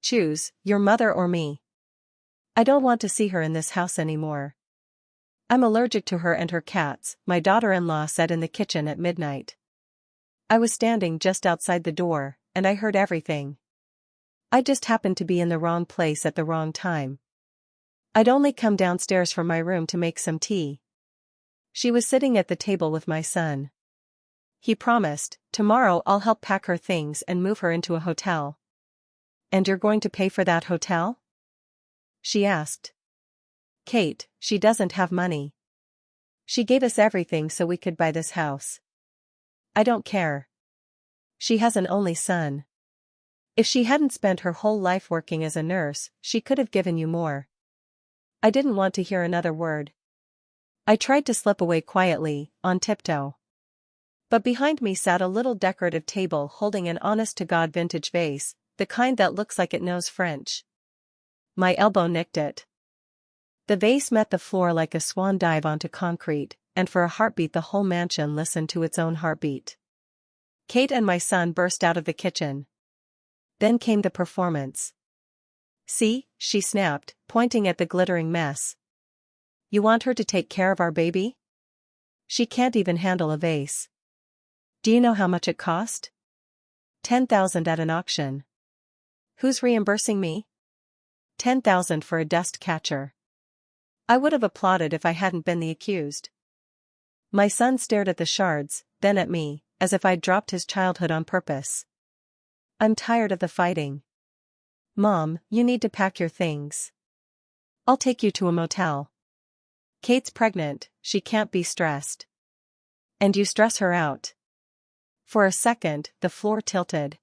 Choose, your mother or me. I don't want to see her in this house anymore. I'm allergic to her and her cats, my daughter-in-law said in the kitchen at midnight. I was standing just outside the door, and I heard everything. I just happened to be in the wrong place at the wrong time. I'd only come downstairs from my room to make some tea. She was sitting at the table with my son. He promised, tomorrow I'll help pack her things and move her into a hotel. And you're going to pay for that hotel? She asked. Kate, she doesn't have money. She gave us everything so we could buy this house. I don't care. She has an only son. If she hadn't spent her whole life working as a nurse, she could have given you more. I didn't want to hear another word. I tried to slip away quietly, on tiptoe. But behind me sat a little decorative table holding an honest-to-God vintage vase, the kind that looks like it knows French. My elbow nicked it. The vase met the floor like a swan dive onto concrete, and for a heartbeat the whole mansion listened to its own heartbeat. Kate and my son burst out of the kitchen. Then came the performance. See, she snapped, pointing at the glittering mess. You want her to take care of our baby? She can't even handle a vase. Do you know how much it cost? 10,000 at an auction. Who's reimbursing me? 10,000 for a dust catcher. I would have applauded if I hadn't been the accused. My son stared at the shards, then at me, as if I'd dropped his childhood on purpose. I'm tired of the fighting. Mom, you need to pack your things. I'll take you to a motel. Kate's pregnant, she can't be stressed. And you stress her out. For a second, the floor tilted.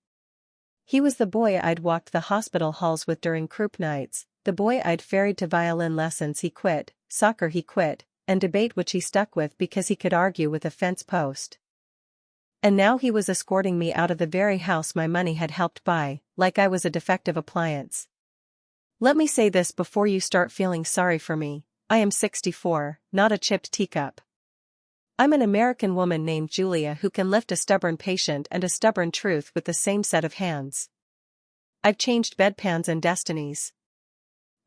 He was the boy I'd walked the hospital halls with during croup nights, the boy I'd ferried to violin lessons he quit, soccer he quit, and debate which he stuck with because he could argue with a fence post. And now he was escorting me out of the very house my money had helped buy, like I was a defective appliance. Let me say this before you start feeling sorry for me, I am 64, not a chipped teacup. I'm an American woman named Julia who can lift a stubborn patient and a stubborn truth with the same set of hands. I've changed bedpans and destinies.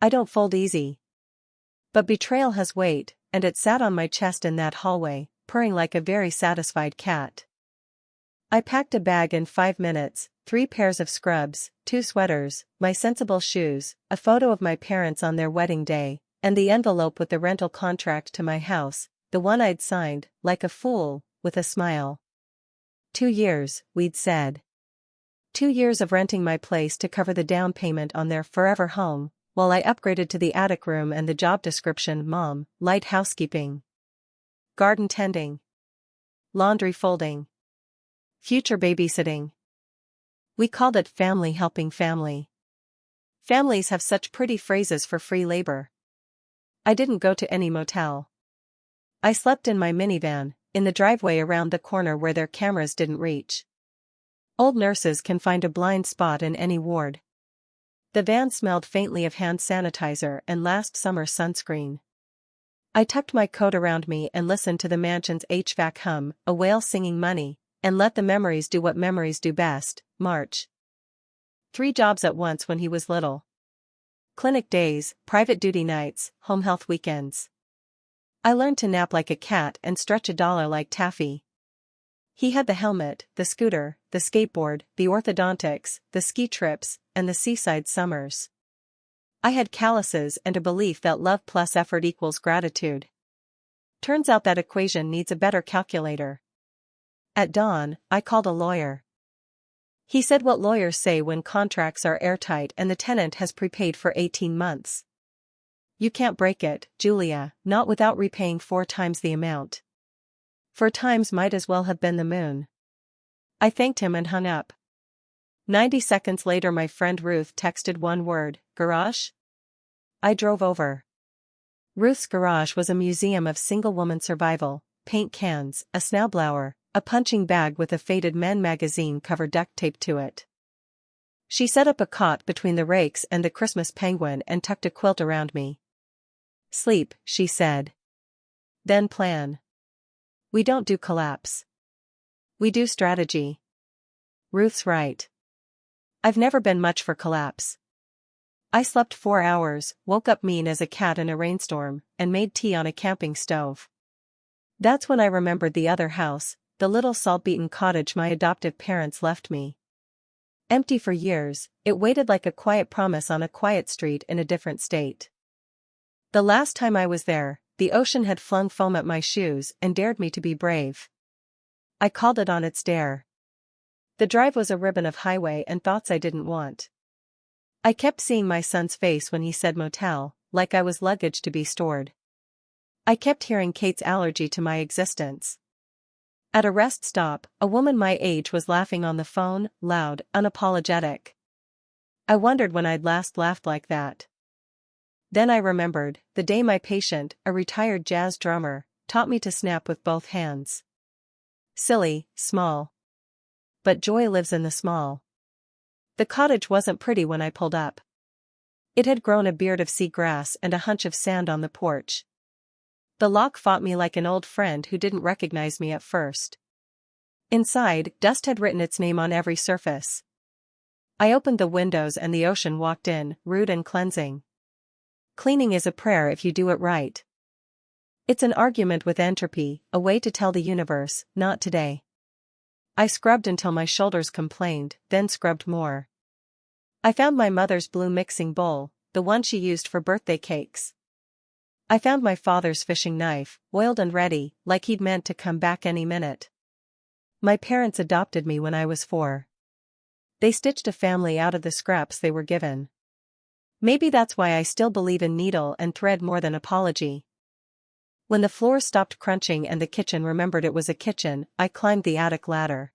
I don't fold easy. But betrayal has weight, and it sat on my chest in that hallway, purring like a very satisfied cat. I packed a bag in 5 minutes, 3 pairs of scrubs, 2 sweaters, my sensible shoes, a photo of my parents on their wedding day, and the envelope with the rental contract to my house, the one I'd signed, like a fool, with a smile. 2 years, we'd said. 2 years of renting my place to cover the down payment on their forever home, while I upgraded to the attic room and the job description: mom, light housekeeping, garden tending, laundry folding, future babysitting. We called it family helping family. Families have such pretty phrases for free labor. I didn't go to any motel. I slept in my minivan, in the driveway around the corner where their cameras didn't reach. Old nurses can find a blind spot in any ward. The van smelled faintly of hand sanitizer and last summer's sunscreen. I tucked my coat around me and listened to the mansion's HVAC hum, a whale singing money, and let the memories do what memories do best, march. 3 jobs at once when he was little. Clinic days, private duty nights, home health weekends. I learned to nap like a cat and stretch $1 like taffy. He had the helmet, the scooter, the skateboard, the orthodontics, the ski trips, and the seaside summers. I had calluses and a belief that love plus effort equals gratitude. Turns out that equation needs a better calculator. At dawn, I called a lawyer. He said what lawyers say when contracts are airtight and the tenant has prepaid for 18 months. You can't break it, Julia, not without repaying 4 times the amount. 4 times might as well have been the moon. I thanked him and hung up. 90 seconds later my friend Ruth texted one word, garage? I drove over. Ruth's garage was a museum of single-woman survival, paint cans, a snowblower, a punching bag with a faded Men magazine cover duct taped to it. She set up a cot between the rakes and the Christmas penguin and tucked a quilt around me. Sleep, she said. Then plan. We don't do collapse. We do strategy. Ruth's right. I've never been much for collapse. I slept 4 hours, woke up mean as a cat in a rainstorm, and made tea on a camping stove. That's when I remembered the other house, the little salt-beaten cottage my adoptive parents left me. Empty for years, it waited like a quiet promise on a quiet street in a different state. The last time I was there, the ocean had flung foam at my shoes and dared me to be brave. I called it on its dare. The drive was a ribbon of highway and thoughts I didn't want. I kept seeing my son's face when he said motel, like I was luggage to be stored. I kept hearing Kate's allergy to my existence. At a rest stop, a woman my age was laughing on the phone, loud, unapologetic. I wondered when I'd last laughed like that. Then I remembered, the day my patient, a retired jazz drummer, taught me to snap with both hands. Silly, small. But joy lives in the small. The cottage wasn't pretty when I pulled up. It had grown a beard of sea grass and a hunch of sand on the porch. The lock fought me like an old friend who didn't recognize me at first. Inside, dust had written its name on every surface. I opened the windows and the ocean walked in, rude and cleansing. Cleaning is a prayer if you do it right. It's an argument with entropy, a way to tell the universe, not today. I scrubbed until my shoulders complained, then scrubbed more. I found my mother's blue mixing bowl, the one she used for birthday cakes. I found my father's fishing knife, oiled and ready, like he'd meant to come back any minute. My parents adopted me when I was 4. They stitched a family out of the scraps they were given. Maybe that's why I still believe in needle and thread more than apology. When the floor stopped crunching and the kitchen remembered it was a kitchen, I climbed the attic ladder.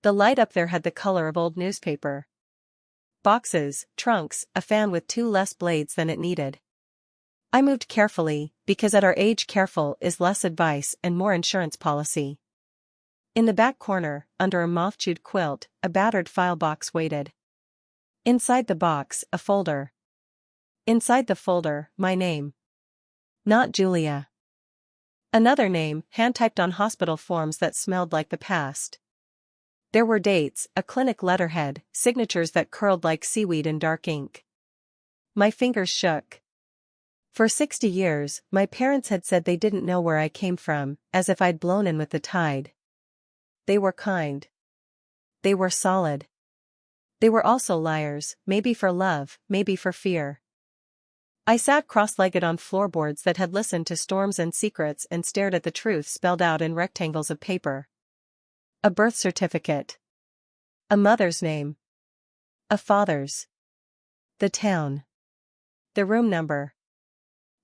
The light up there had the color of old newspaper. Boxes, trunks, a fan with 2 less blades than it needed. I moved carefully, because at our age careful is less advice and more insurance policy. In the back corner, under a moth-chewed quilt, a battered file box waited. Inside the box, a folder. Inside the folder, my name. Not Julia. Another name, hand-typed on hospital forms that smelled like the past. There were dates, a clinic letterhead, signatures that curled like seaweed in dark ink. My fingers shook. For 60 years, my parents had said they didn't know where I came from, as if I'd blown in with the tide. They were kind. They were solid. They were also liars, maybe for love, maybe for fear. I sat cross-legged on floorboards that had listened to storms and secrets and stared at the truth spelled out in rectangles of paper. A birth certificate. A mother's name. A father's. The town. The room number.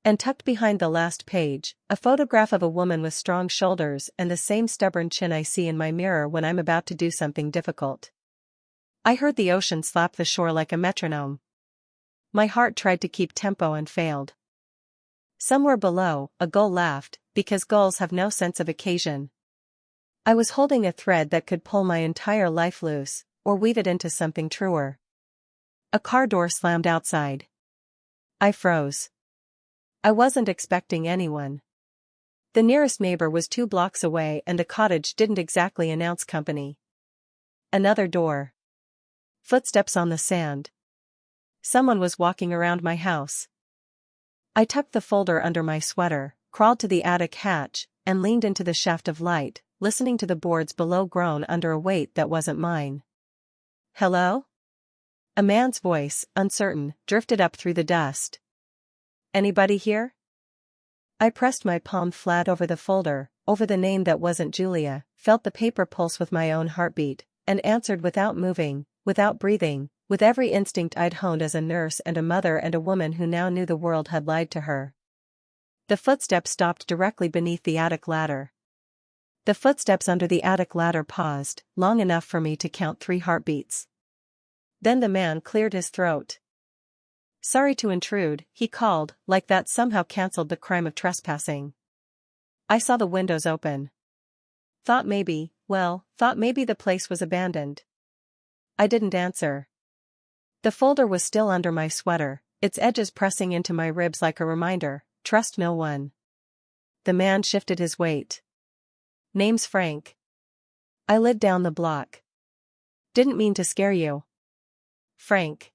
And tucked behind the last page, a photograph of a woman with strong shoulders and the same stubborn chin I see in my mirror when I'm about to do something difficult. I heard the ocean slap the shore like a metronome. My heart tried to keep tempo and failed. Somewhere below, a gull laughed, because gulls have no sense of occasion. I was holding a thread that could pull my entire life loose, or weave it into something truer. A car door slammed outside. I froze. I wasn't expecting anyone. The nearest neighbor was 2 blocks away and the cottage didn't exactly announce company. Another door. Footsteps on the sand. Someone was walking around my house. I tucked the folder under my sweater, crawled to the attic hatch, and leaned into the shaft of light, listening to the boards below groan under a weight that wasn't mine. Hello? A man's voice, uncertain, drifted up through the dust. Anybody here? I pressed my palm flat over the folder, over the name that wasn't Julia, felt the paper pulse with my own heartbeat, and answered without moving, without breathing, with every instinct I'd honed as a nurse and a mother and a woman who now knew the world had lied to her. The footsteps stopped directly beneath the attic ladder. The footsteps under the attic ladder paused, long enough for me to count 3 heartbeats. Then the man cleared his throat. Sorry to intrude, he called, like that somehow cancelled the crime of trespassing. I saw the windows open. Thought maybe the place was abandoned. I didn't answer. The folder was still under my sweater, its edges pressing into my ribs like a reminder, trust no one. The man shifted his weight. Name's Frank. I lived down the block. Didn't mean to scare you. Frank.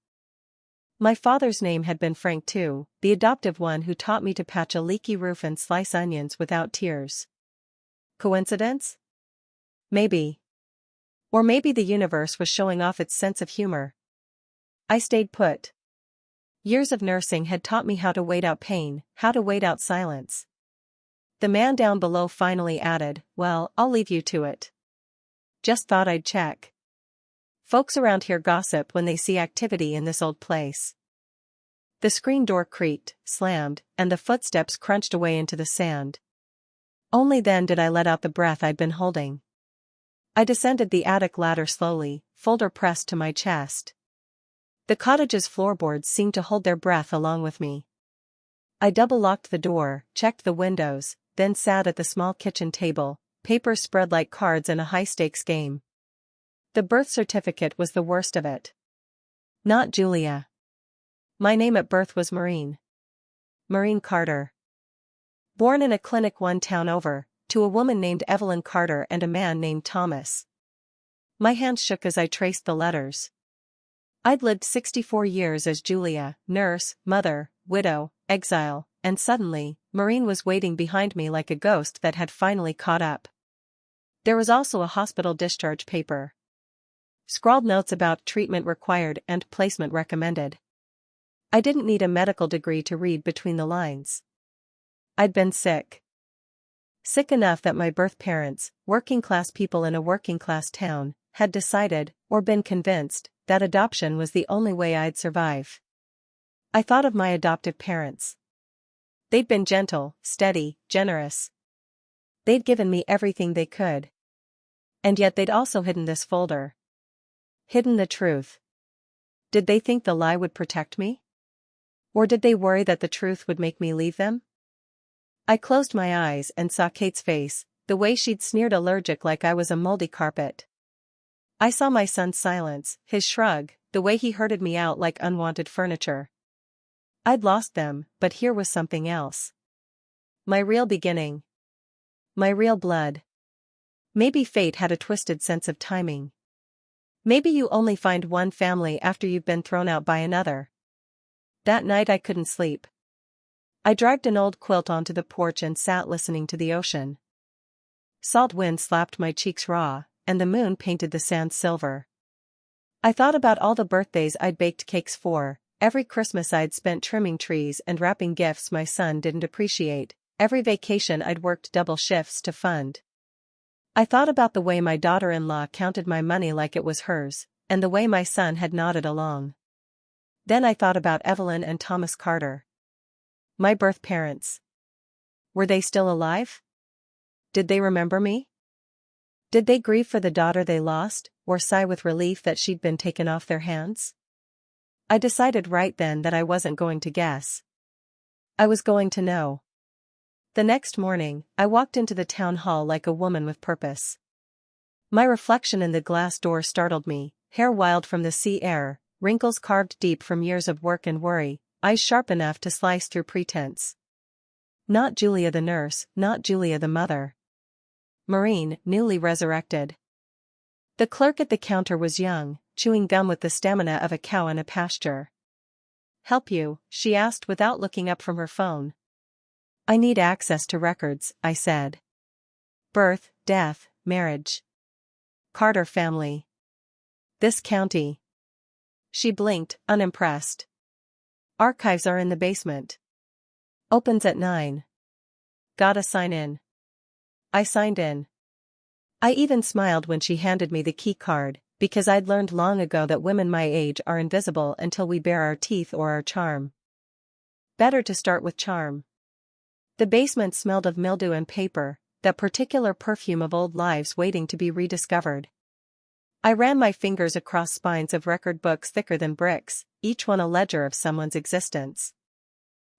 My father's name had been Frank too, the adoptive one who taught me to patch a leaky roof and slice onions without tears. Coincidence? Maybe. Or maybe the universe was showing off its sense of humor. I stayed put. Years of nursing had taught me how to wait out pain, how to wait out silence. The man down below finally added, "Well, I'll leave you to it. Just thought I'd check. Folks around here gossip when they see activity in this old place." The screen door creaked, slammed, and the footsteps crunched away into the sand. Only then did I let out the breath I'd been holding. I descended the attic ladder slowly, folder pressed to my chest. The cottage's floorboards seemed to hold their breath along with me. I double-locked the door, checked the windows, then sat at the small kitchen table, papers spread like cards in a high-stakes game. The birth certificate was the worst of it. Not Julia. My name at birth was Maureen. Maureen Carter. Born in a clinic one town over, to a woman named Evelyn Carter and a man named Thomas. My hands shook as I traced the letters. I'd lived 64 years as Julia, nurse, mother, widow, exile, and suddenly, Maureen was waiting behind me like a ghost that had finally caught up. There was also a hospital discharge paper. Scrawled notes about treatment required and placement recommended. I didn't need a medical degree to read between the lines. I'd been sick. Sick enough that my birth parents, working-class people in a working-class town, had decided, or been convinced, that adoption was the only way I'd survive. I thought of my adoptive parents. They'd been gentle, steady, generous. They'd given me everything they could. And yet they'd also hidden this folder. Hidden the truth. Did they think the lie would protect me? Or did they worry that the truth would make me leave them? I closed my eyes and saw Kate's face, the way she'd sneered allergic like I was a moldy carpet. I saw my son's silence, his shrug, the way he herded me out like unwanted furniture. I'd lost them, but here was something else. My real beginning. My real blood. Maybe fate had a twisted sense of timing. Maybe you only find one family after you've been thrown out by another. That night I couldn't sleep. I dragged an old quilt onto the porch and sat listening to the ocean. Salt wind slapped my cheeks raw, and the moon painted the sand silver. I thought about all the birthdays I'd baked cakes for, every Christmas I'd spent trimming trees and wrapping gifts my son didn't appreciate, every vacation I'd worked double shifts to fund. I thought about the way my daughter-in-law counted my money like it was hers, and the way my son had nodded along. Then I thought about Evelyn and Thomas Carter. My birth parents. Were they still alive? Did they remember me? Did they grieve for the daughter they lost, or sigh with relief that she'd been taken off their hands? I decided right then that I wasn't going to guess. I was going to know. The next morning, I walked into the town hall like a woman with purpose. My reflection in the glass door startled me, hair wild from the sea air, wrinkles carved deep from years of work and worry, eyes sharp enough to slice through pretense. Not Julia the nurse, not Julia the mother. Maureen, newly resurrected. The clerk at the counter was young, chewing gum with the stamina of a cow in a pasture. "Help you?" she asked without looking up from her phone. "I need access to records," I said. "Birth, death, marriage. Carter family. This county." She blinked, unimpressed. "Archives are in the basement. Opens at 9. Gotta sign in." I signed in. I even smiled when she handed me the key card, because I'd learned long ago that women my age are invisible until we bare our teeth or our charm. Better to start with charm. The basement smelled of mildew and paper, that particular perfume of old lives waiting to be rediscovered. I ran my fingers across spines of record books thicker than bricks, each one a ledger of someone's existence.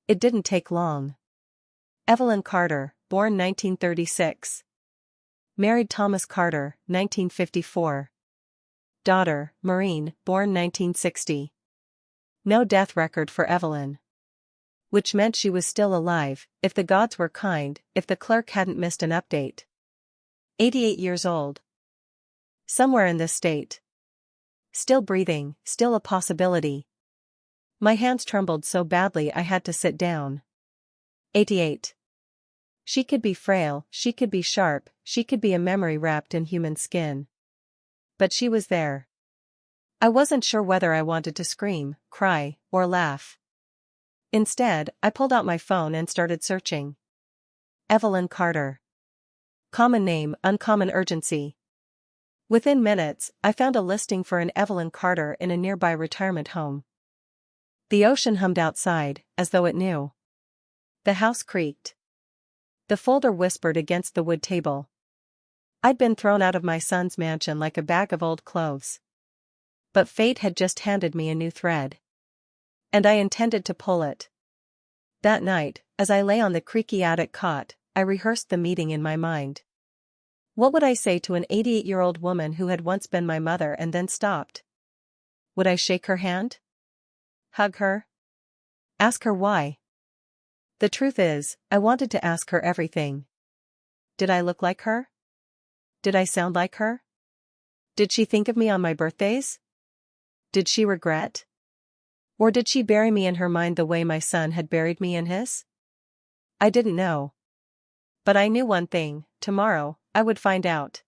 It didn't take long. Evelyn Carter, born 1936. Married Thomas Carter, 1954. Daughter, Maureen, born 1960. No death record for Evelyn. Which meant she was still alive, if the gods were kind, if the clerk hadn't missed an update. 88 years old. Somewhere in this state. Still breathing, still a possibility. My hands trembled so badly I had to sit down. 88. She could be frail, she could be sharp, she could be a memory wrapped in human skin. But she was there. I wasn't sure whether I wanted to scream, cry, or laugh. Instead, I pulled out my phone and started searching. Evelyn Carter. Common name, uncommon urgency. Within minutes, I found a listing for an Evelyn Carter in a nearby retirement home. The ocean hummed outside, as though it knew. The house creaked. The folder whispered against the wood table. I'd been thrown out of my son's mansion like a bag of old clothes. But fate had just handed me a new thread. And I intended to pull it. That night, as I lay on the creaky attic cot, I rehearsed the meeting in my mind. What would I say to an 88-year-old woman who had once been my mother and then stopped? Would I shake her hand? Hug her? Ask her why? The truth is, I wanted to ask her everything. Did I look like her? Did I sound like her? Did she think of me on my birthdays? Did she regret? Or did she bury me in her mind the way my son had buried me in his? I didn't know. But I knew one thing: tomorrow, I would find out.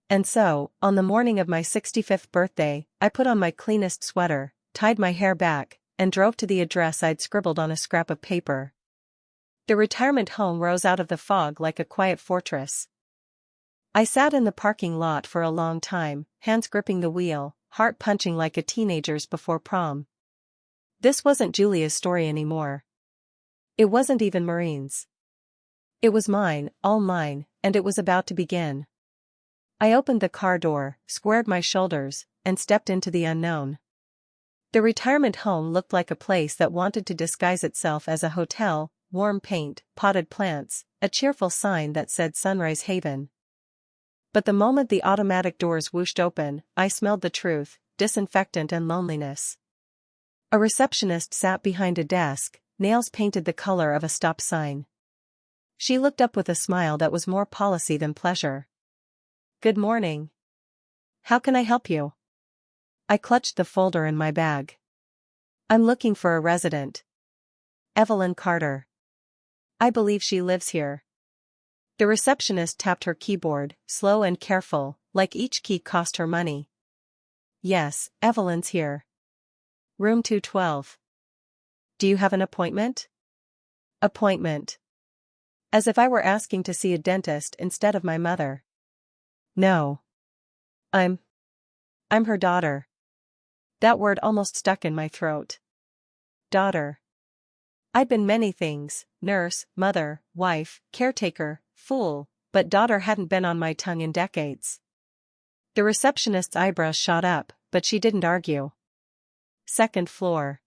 And so, on the morning of my 65th birthday, I put on my cleanest sweater, tied my hair back, and drove to the address I'd scribbled on a scrap of paper. The retirement home rose out of the fog like a quiet fortress. I sat in the parking lot for a long time, hands gripping the wheel, heart punching like a teenager's before prom. This wasn't Julia's story anymore. It wasn't even Maureen's. It was mine, all mine, and it was about to begin. I opened the car door, squared my shoulders, and stepped into the unknown. The retirement home looked like a place that wanted to disguise itself as a hotel: warm paint, potted plants, a cheerful sign that said Sunrise Haven. But the moment the automatic doors whooshed open, I smelled the truth: disinfectant and loneliness. A receptionist sat behind a desk, nails painted the color of a stop sign. She looked up with a smile that was more policy than pleasure. Good morning. How can I help you? I clutched the folder in my bag. I'm looking for a resident. Evelyn Carter. I believe she lives here. The receptionist tapped her keyboard, slow and careful, like each key cost her money. Yes, Evelyn's here. Room 212. Do you have an appointment? Appointment. As if I were asking to see a dentist instead of my mother. No. I'm her daughter. That word almost stuck in my throat. Daughter. I'd been many things: nurse, mother, wife, caretaker, fool, but daughter hadn't been on my tongue in decades. The receptionist's eyebrows shot up, but she didn't argue. Second floor.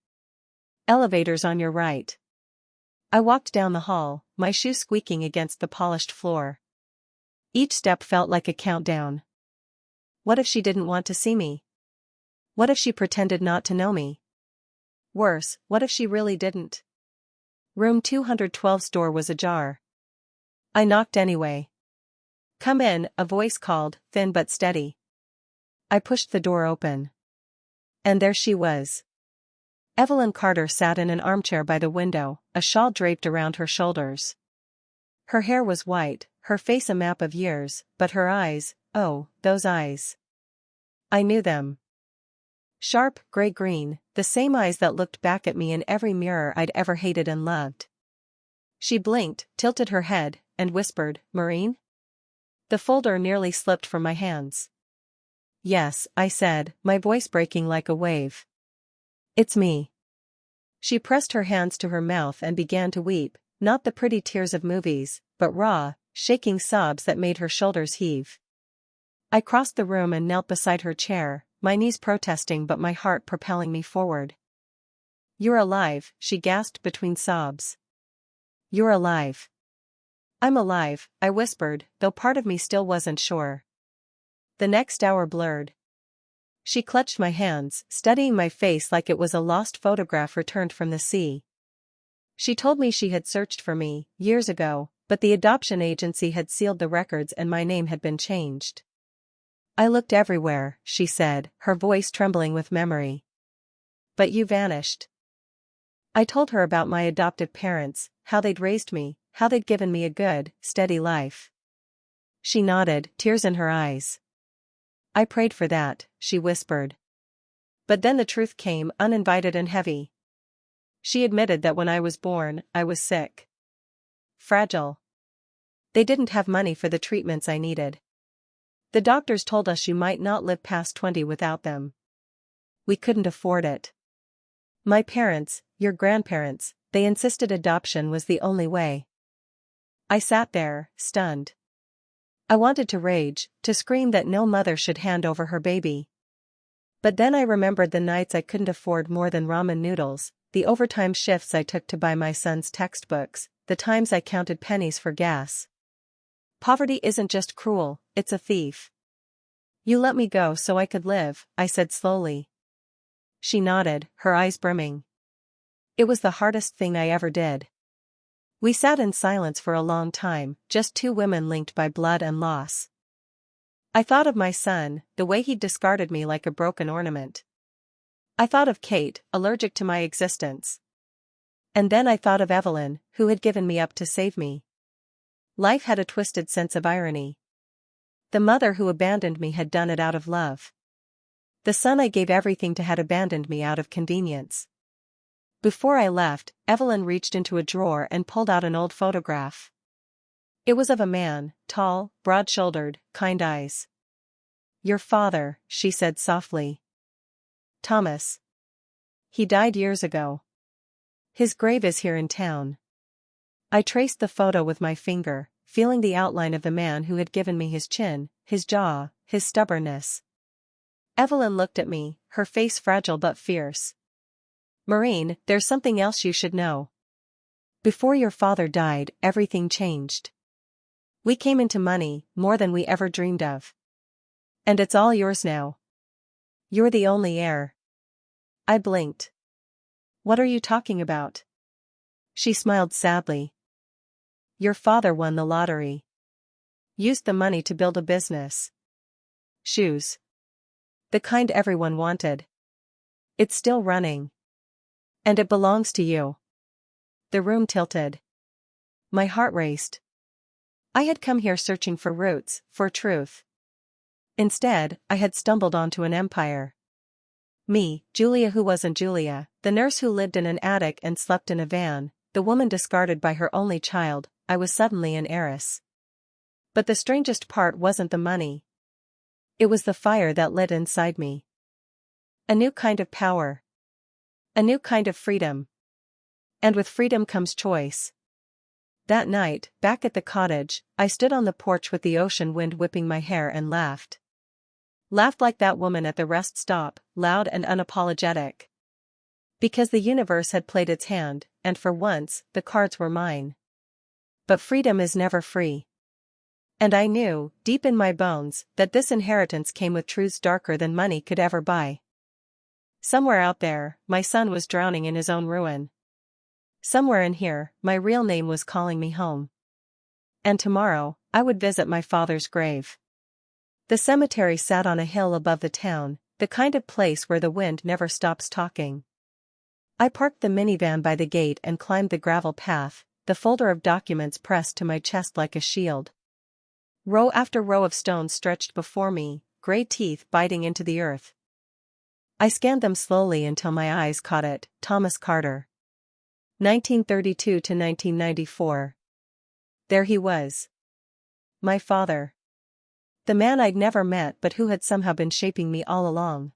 Elevators on your right. I walked down the hall, my shoe squeaking against the polished floor. Each step felt like a countdown. What if she didn't want to see me? What if she pretended not to know me? Worse, what if she really didn't? Room 212's door was ajar. I knocked anyway. Come in, a voice called, thin but steady. I pushed the door open. And there she was. Evelyn Carter sat in an armchair by the window, a shawl draped around her shoulders. Her hair was white, her face a map of years, but her eyes, oh, those eyes. I knew them. Sharp, gray-green, the same eyes that looked back at me in every mirror I'd ever hated and loved. She blinked, tilted her head, and whispered, Maureen? The folder nearly slipped from my hands. Yes, I said, my voice breaking like a wave. It's me. She pressed her hands to her mouth and began to weep, not the pretty tears of movies, but raw, shaking sobs that made her shoulders heave. I crossed the room and knelt beside her chair, my knees protesting but my heart propelling me forward. You're alive, she gasped between sobs. You're alive. I'm alive, I whispered, though part of me still wasn't sure. The next hour blurred. She clutched my hands, studying my face like it was a lost photograph returned from the sea. She told me she had searched for me, years ago, but the adoption agency had sealed the records and my name had been changed. I looked everywhere, she said, her voice trembling with memory. But you vanished. I told her about my adoptive parents, how they'd raised me, how they'd given me a good, steady life. She nodded, tears in her eyes. I prayed for that, she whispered. But then the truth came, uninvited and heavy. She admitted that when I was born, I was sick. Fragile. They didn't have money for the treatments I needed. The doctors told us you might not live past 20 without them. We couldn't afford it. My parents, your grandparents, they insisted adoption was the only way. I sat there, stunned. I wanted to rage, to scream that no mother should hand over her baby. But then I remembered the nights I couldn't afford more than ramen noodles, the overtime shifts I took to buy my son's textbooks, the times I counted pennies for gas. Poverty isn't just cruel, it's a thief. You let me go so I could live, I said slowly. She nodded, her eyes brimming. It was the hardest thing I ever did. We sat in silence for a long time, just two women linked by blood and loss. I thought of my son, the way he'd discarded me like a broken ornament. I thought of Kate, allergic to my existence. And then I thought of Evelyn, who had given me up to save me. Life had a twisted sense of irony. The mother who abandoned me had done it out of love. The son I gave everything to had abandoned me out of convenience. Before I left, Evelyn reached into a drawer and pulled out an old photograph. It was of a man, tall, broad-shouldered, kind eyes. Your father, she said softly. Thomas. He died years ago. His grave is here in town. I traced the photo with my finger, feeling the outline of the man who had given me his chin, his jaw, his stubbornness. Evelyn looked at me, her face fragile but fierce. Maureen, there's something else you should know. Before your father died, everything changed. We came into money, more than we ever dreamed of. And it's all yours now. You're the only heir. I blinked. What are you talking about? She smiled sadly. Your father won the lottery. Used the money to build a business. Shoes. The kind everyone wanted. It's still running. And it belongs to you. The room tilted. My heart raced. I had come here searching for roots, for truth. Instead, I had stumbled onto an empire. Me, Julia who wasn't Julia, the nurse who lived in an attic and slept in a van, the woman discarded by her only child, I was suddenly an heiress. But the strangest part wasn't the money. It was the fire that lit inside me. A new kind of power. A new kind of freedom. And with freedom comes choice. That night, back at the cottage, I stood on the porch with the ocean wind whipping my hair and laughed. Laughed like that woman at the rest stop, loud and unapologetic. Because the universe had played its hand, and for once, the cards were mine. But freedom is never free. And I knew, deep in my bones, that this inheritance came with truths darker than money could ever buy. Somewhere out there, my son was drowning in his own ruin. Somewhere in here, my real name was calling me home. And tomorrow, I would visit my father's grave. The cemetery sat on a hill above the town, the kind of place where the wind never stops talking. I parked the minivan by the gate and climbed the gravel path, the folder of documents pressed to my chest like a shield. Row after row of stones stretched before me, gray teeth biting into the earth. I scanned them slowly until my eyes caught it, Thomas Carter. 1932 to 1994. There he was. My father. The man I'd never met but who had somehow been shaping me all along.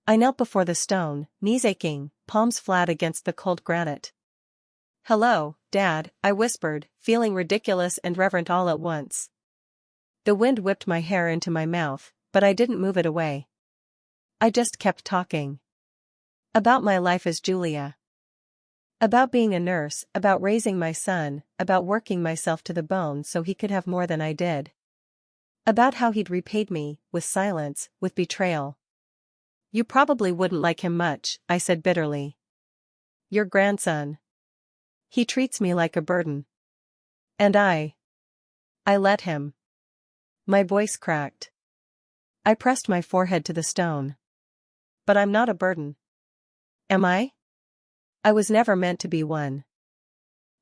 I knelt before the stone, knees aching, palms flat against the cold granite. Hello, Dad, I whispered, feeling ridiculous and reverent all at once. The wind whipped my hair into my mouth, but I didn't move it away. I just kept talking. About my life as Julia. About being a nurse, about raising my son, about working myself to the bone so he could have more than I did. About how he'd repaid me, with silence, with betrayal. You probably wouldn't like him much, I said bitterly. Your grandson. He treats me like a burden. And I let him. My voice cracked. I pressed my forehead to the stone. But I'm not a burden. Am I? I was never meant to be one.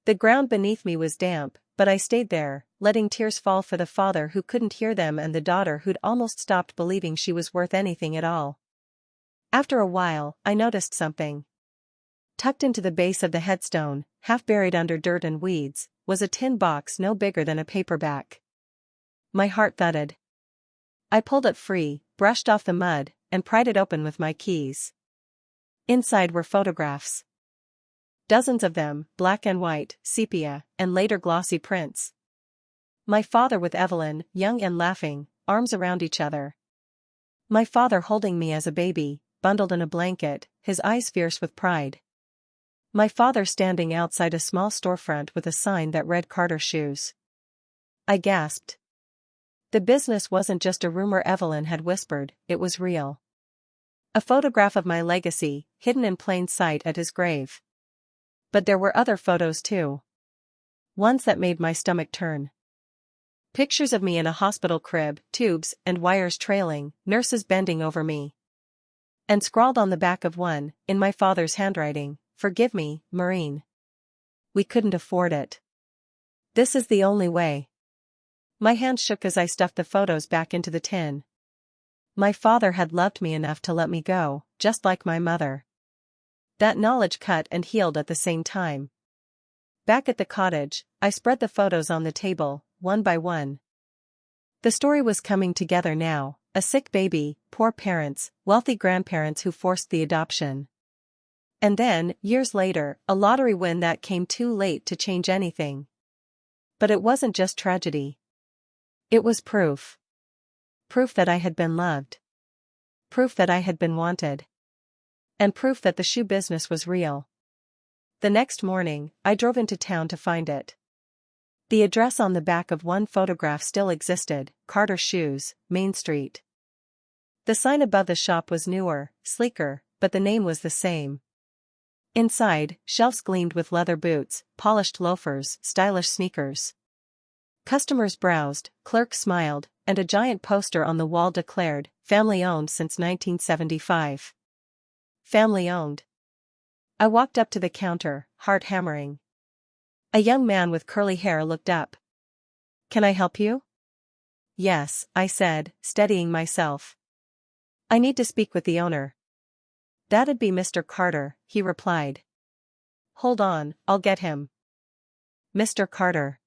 The ground beneath me was damp, but I stayed there, letting tears fall for the father who couldn't hear them and the daughter who'd almost stopped believing she was worth anything at all. After a while, I noticed something. Tucked into the base of the headstone, half buried under dirt and weeds, was a tin box no bigger than a paperback. My heart thudded. I pulled it free, brushed off the mud, and pried it open with my keys. Inside were photographs. Dozens of them, black and white, sepia, and later glossy prints. My father with Evelyn, young and laughing, arms around each other. My father holding me as a baby, bundled in a blanket, his eyes fierce with pride. My father standing outside a small storefront with a sign that read Carter Shoes. I gasped. The business wasn't just a rumor Evelyn had whispered, it was real. A photograph of my legacy, hidden in plain sight at his grave. But there were other photos too. Ones that made my stomach turn. Pictures of me in a hospital crib, tubes and wires trailing, nurses bending over me. And scrawled on the back of one, in my father's handwriting, "Forgive me, Maureen. We couldn't afford it. This is the only way." My hand shook as I stuffed the photos back into the tin. My father had loved me enough to let me go, just like my mother. That knowledge cut and healed at the same time. Back at the cottage, I spread the photos on the table, one by one. The story was coming together now, a sick baby, poor parents, wealthy grandparents who forced the adoption. And then, years later, a lottery win that came too late to change anything. But it wasn't just tragedy. It was proof. Proof that I had been loved. Proof that I had been wanted. And proof that the shoe business was real. The next morning, I drove into town to find it. The address on the back of one photograph still existed, Carter Shoes, Main Street. The sign above the shop was newer, sleeker, but the name was the same. Inside, shelves gleamed with leather boots, polished loafers, stylish sneakers. Customers browsed, clerks smiled, and a giant poster on the wall declared, "Family owned since 1975. Family owned. I walked up to the counter, heart hammering. A young man with curly hair looked up. "Can I help you?" "Yes," I said, steadying myself. "I need to speak with the owner." "That'd be Mr. Carter," he replied. "Hold on, I'll get him." Mr. Carter.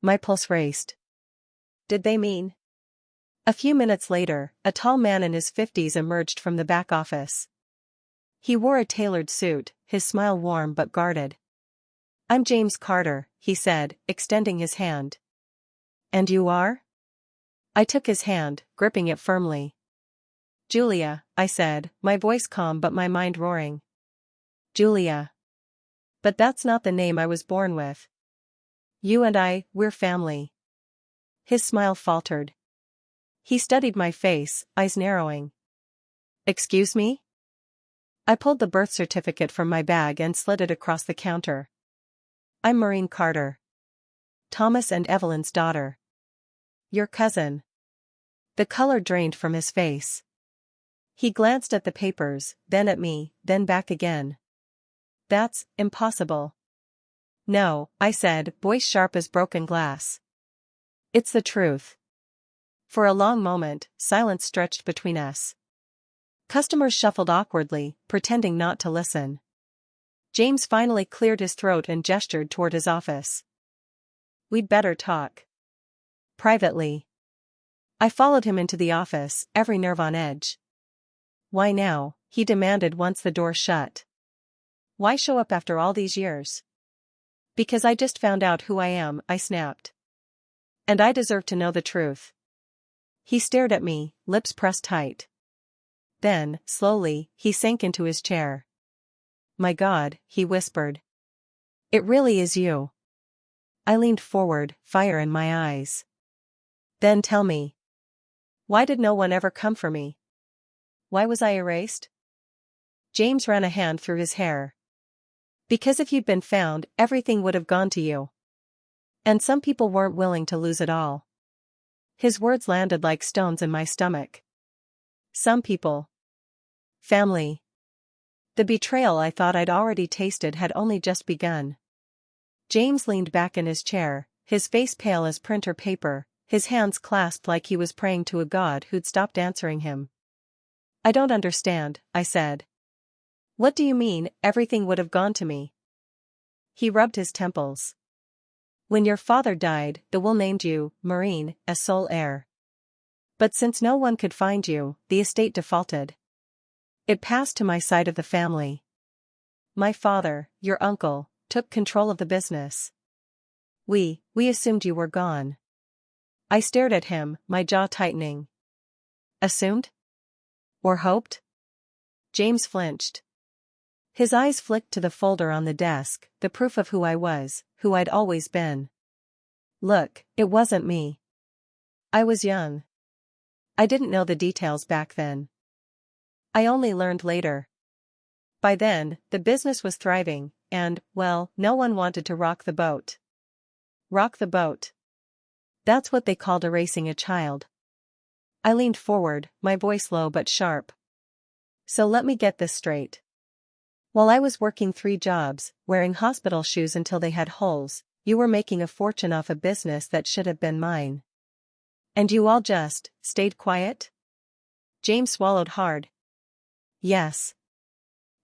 My pulse raced. Did they mean? A few minutes later, a tall man in his 50s emerged from the back office. He wore a tailored suit, his smile warm but guarded. "I'm James Carter," he said, extending his hand. "And you are?" I took his hand, gripping it firmly. "Julia," I said, my voice calm but my mind roaring. "Julia. But that's not the name I was born with. You and I, we're family." His smile faltered. He studied my face, eyes narrowing. "Excuse me?" I pulled the birth certificate from my bag and slid it across the counter. "I'm Maureen Carter. Thomas and Evelyn's daughter. Your cousin." The color drained from his face. He glanced at the papers, then at me, then back again. "That's impossible." "No," I said, voice sharp as broken glass. "It's the truth." For a long moment, silence stretched between us. Customers shuffled awkwardly, pretending not to listen. James finally cleared his throat and gestured toward his office. "We'd better talk. Privately." I followed him into the office, every nerve on edge. "Why now?" he demanded once the door shut. "Why show up after all these years?" "Because I just found out who I am," I snapped. "And I deserve to know the truth." He stared at me, lips pressed tight. Then, slowly, he sank into his chair. "My God," he whispered. "It really is you." I leaned forward, fire in my eyes. "Then tell me. Why did no one ever come for me? Why was I erased?" James ran a hand through his hair. "Because if you'd been found, everything would have gone to you. And some people weren't willing to lose it all." His words landed like stones in my stomach. Some people. Family. The betrayal I thought I'd already tasted had only just begun. James leaned back in his chair, his face pale as printer paper, his hands clasped like he was praying to a god who'd stopped answering him. "I don't understand," I said. "What do you mean, everything would have gone to me?" He rubbed his temples. "When your father died, the will named you, Maureen, as sole heir. But since no one could find you, the estate defaulted. It passed to my side of the family. My father, your uncle, took control of the business. We assumed you were gone." I stared at him, my jaw tightening. "Assumed? Or hoped?" James flinched. His eyes flicked to the folder on the desk, the proof of who I was, who I'd always been. "Look, it wasn't me. I was young. I didn't know the details back then. I only learned later. By then, the business was thriving, and, well, no one wanted to rock the boat." Rock the boat. That's what they called erasing a child. I leaned forward, my voice low but sharp. "So let me get this straight. While I was working 3 jobs, wearing hospital shoes until they had holes, you were making a fortune off a business that should have been mine. And you all just stayed quiet?" James swallowed hard. "Yes."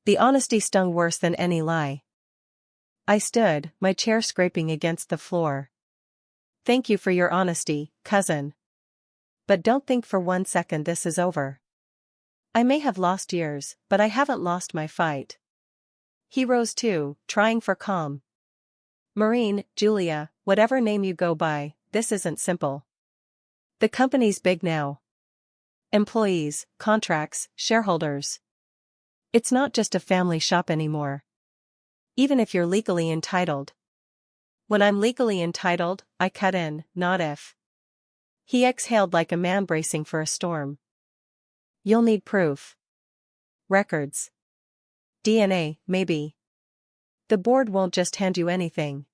The honesty stung worse than any lie. I stood, my chair scraping against the floor. "Thank you for your honesty, cousin. But don't think for 1 second this is over. I may have lost years, but I haven't lost my fight." He rose too, trying for calm. "Maureen, Julia, whatever name you go by, this isn't simple. The company's big now. Employees, contracts, shareholders. It's not just a family shop anymore. Even if you're legally entitled." "When I'm legally entitled," I cut in, "not if." He exhaled like a man bracing for a storm. "You'll need proof. Records. DNA, maybe. The board won't just hand you anything."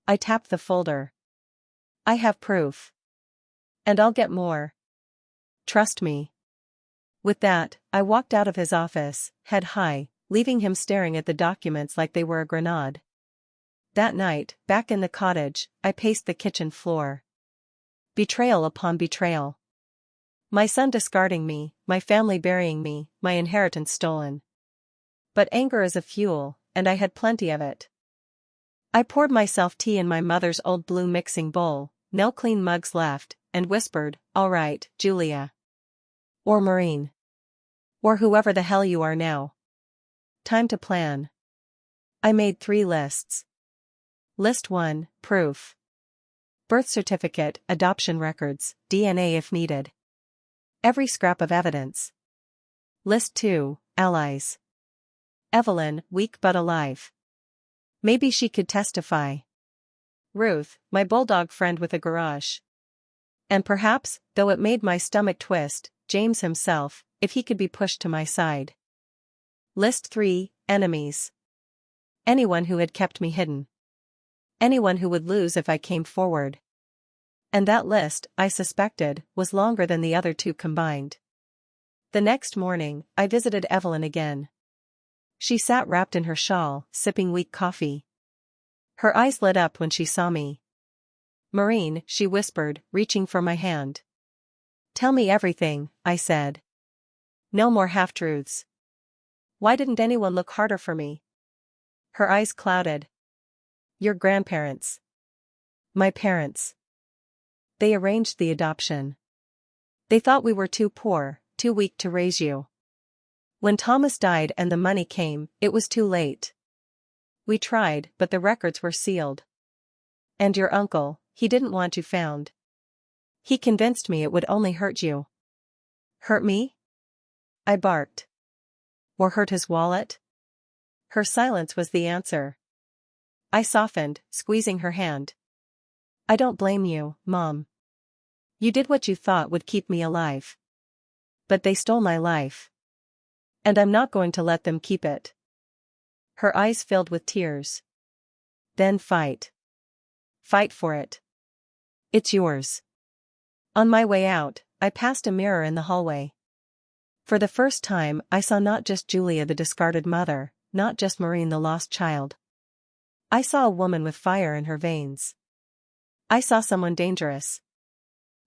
I tapped the folder. "I have proof. And I'll get more. Trust me." With that, I walked out of his office, head high, leaving him staring at the documents like they were a grenade. That night, back in the cottage, I paced the kitchen floor. Betrayal upon betrayal. My son discarding me, my family burying me, my inheritance stolen. But anger is a fuel, and I had plenty of it. I poured myself tea in my mother's old blue mixing bowl, no clean mugs left, and whispered, "All right, Julia. Or Maureen. Or whoever the hell you are now. Time to plan." I made 3 lists. List 1, proof. Birth certificate, adoption records, DNA if needed. Every scrap of evidence. List 2, allies. Evelyn, weak but alive. Maybe she could testify. Ruth, my bulldog friend with a garage. And perhaps, though it made my stomach twist, James himself, if he could be pushed to my side. List 3, enemies. Anyone who had kept me hidden. Anyone who would lose if I came forward. And that list, I suspected, was longer than the other 2 combined. The next morning, I visited Evelyn again. She sat wrapped in her shawl, sipping weak coffee. Her eyes lit up when she saw me. "Maureen," she whispered, reaching for my hand. "Tell me everything," I said. "No more half-truths. Why didn't anyone look harder for me?" Her eyes clouded. "Your grandparents. My parents. They arranged the adoption. They thought we were too poor, too weak to raise you. When Thomas died and the money came, it was too late. We tried, but the records were sealed. And your uncle, he didn't want you found. He convinced me it would only hurt you." "Hurt me?" I barked. "Or hurt his wallet?" Her silence was the answer. I softened, squeezing her hand. "I don't blame you, Mom. You did what you thought would keep me alive. But they stole my life. And I'm not going to let them keep it." Her eyes filled with tears. "Then fight. Fight for it. It's yours." On my way out, I passed a mirror in the hallway. For the first time, I saw not just Julia the discarded mother, not just Maureen the lost child. I saw a woman with fire in her veins. I saw someone dangerous.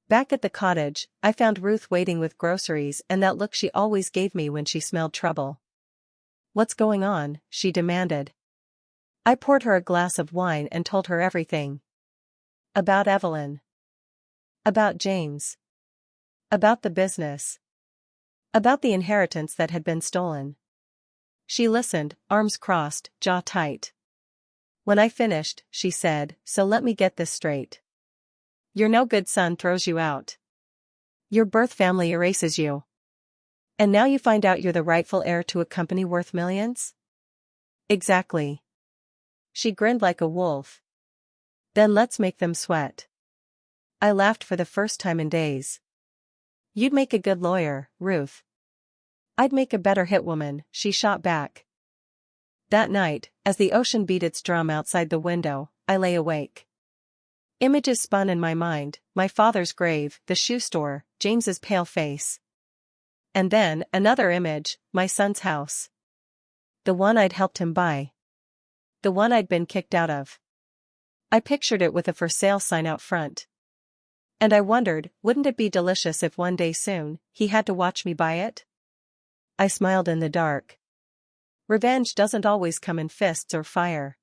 Back at the cottage, I found Ruth waiting with groceries and that look she always gave me when she smelled trouble. "What's going on?" she demanded. I poured her a glass of wine and told her everything. About Evelyn. About James. About the business. About the inheritance that had been stolen. She listened, arms crossed, jaw tight. When I finished, she said, "So let me get this straight. Your no-good son throws you out. Your birth family erases you. And now you find out you're the rightful heir to a company worth millions?" "Exactly." She grinned like a wolf. "Then let's make them sweat." I laughed for the first time in days. "You'd make a good lawyer, Ruth." "I'd make a better hitwoman," she shot back. That night, as the ocean beat its drum outside the window, I lay awake. Images spun in my mind: my father's grave, the shoe store, James's pale face. And then, another image, my son's house. The one I'd helped him buy. The one I'd been kicked out of. I pictured it with a for sale sign out front. And I wondered, wouldn't it be delicious if one day soon, he had to watch me buy it? I smiled in the dark. Revenge doesn't always come in fists or fire.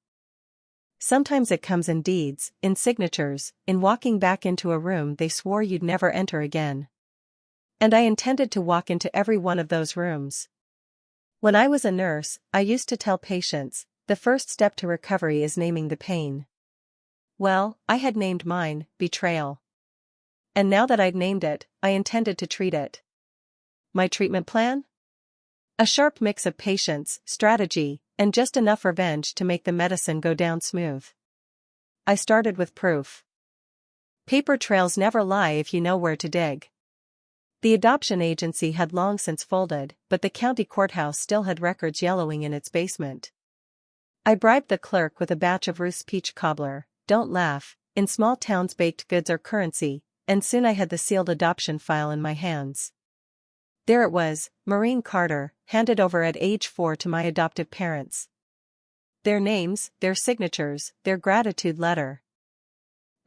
Sometimes it comes in deeds, in signatures, in walking back into a room they swore you'd never enter again. And I intended to walk into every one of those rooms. When I was a nurse, I used to tell patients, the first step to recovery is naming the pain. Well, I had named mine, betrayal. And now that I'd named it, I intended to treat it. My treatment plan? A sharp mix of patience, strategy, and just enough revenge to make the medicine go down smooth. I started with proof. Paper trails never lie if you know where to dig. The adoption agency had long since folded, but the county courthouse still had records yellowing in its basement. I bribed the clerk with a batch of Ruth's peach cobbler. Don't laugh, in small towns baked goods are currency, and soon I had the sealed adoption file in my hands. There it was, Maureen Carter, handed over at age 4 to my adoptive parents. Their names, their signatures, their gratitude letter.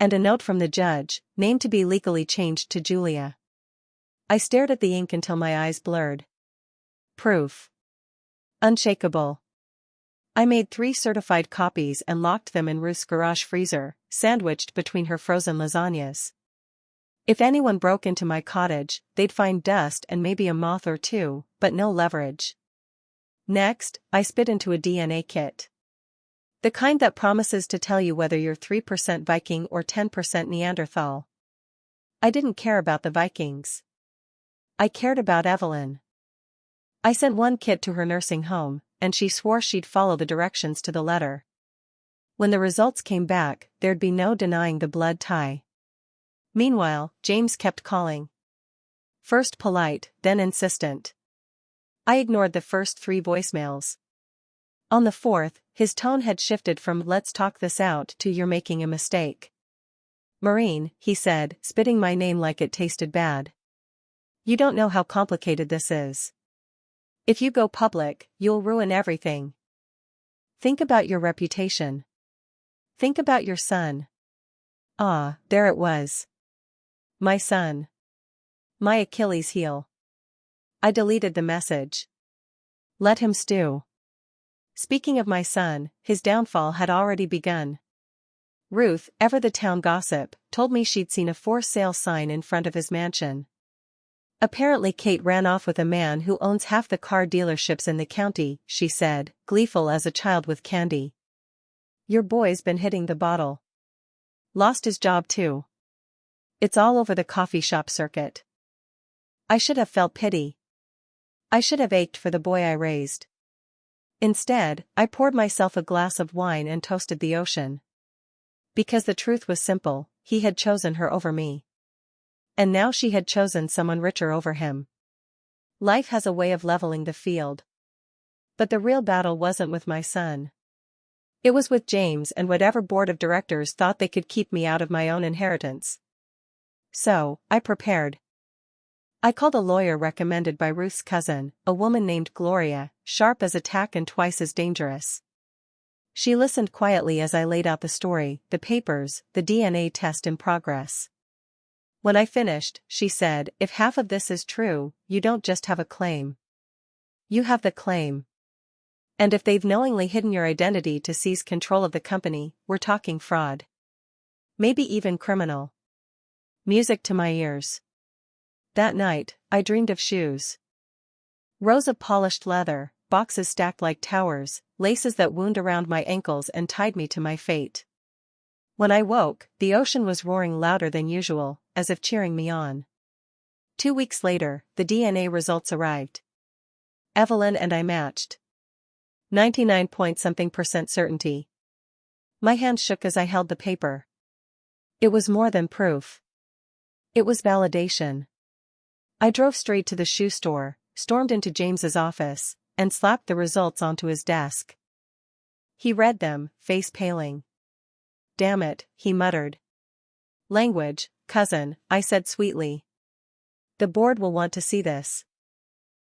And a note from the judge, name to be legally changed to Julia. I stared at the ink until my eyes blurred. Proof. Unshakable. I made 3 certified copies and locked them in Ruth's garage freezer, sandwiched between her frozen lasagnas. If anyone broke into my cottage, they'd find dust and maybe a moth or two, but no leverage. Next, I spit into a DNA kit. The kind that promises to tell you whether you're 3% Viking or 10% Neanderthal. I didn't care about the Vikings. I cared about Evelyn. I sent one kit to her nursing home, and she swore she'd follow the directions to the letter. When the results came back, there'd be no denying the blood tie. Meanwhile, James kept calling. First polite, then insistent. I ignored the first 3 voicemails. On the 4th, his tone had shifted from "let's talk this out" to "you're making a mistake." "Maureen," he said, spitting my name like it tasted bad. "You don't know how complicated this is. If you go public, you'll ruin everything. Think about your reputation. Think about your son." Ah, there it was. My son. My Achilles heel. I deleted the message. Let him stew. Speaking of my son, his downfall had already begun. Ruth, ever the town gossip, told me she'd seen a for sale sign in front of his mansion. Apparently Kate ran off with a man who owns half the car dealerships in the county, she said, gleeful as a child with candy. Your boy's been hitting the bottle. Lost his job too. It's all over the coffee shop circuit. I should have felt pity. I should have ached for the boy I raised. Instead, I poured myself a glass of wine and toasted the ocean. Because the truth was simple, he had chosen her over me. And now she had chosen someone richer over him. Life has a way of leveling the field. But the real battle wasn't with my son. It was with James and whatever board of directors thought they could keep me out of my own inheritance. So, I prepared. I called a lawyer recommended by Ruth's cousin, a woman named Gloria, sharp as a tack and twice as dangerous. She listened quietly as I laid out the story, the papers, the DNA test in progress. When I finished, she said, "If half of this is true, you don't just have a claim. You have the claim. And if they've knowingly hidden your identity to seize control of the company, we're talking fraud. Maybe even criminal." Music to my ears. That night, I dreamed of shoes. Rows of polished leather, boxes stacked like towers, laces that wound around my ankles and tied me to my fate. When I woke, the ocean was roaring louder than usual, as if cheering me on. 2 weeks later, the DNA results arrived. Evelyn and I matched. 99-point-something% certainty. My hand shook as I held the paper. It was more than proof. It was validation. I drove straight to the shoe store, stormed into James's office, and slapped the results onto his desk. He read them, face paling. "Damn it," he muttered. "Language, cousin," I said sweetly. "The board will want to see this."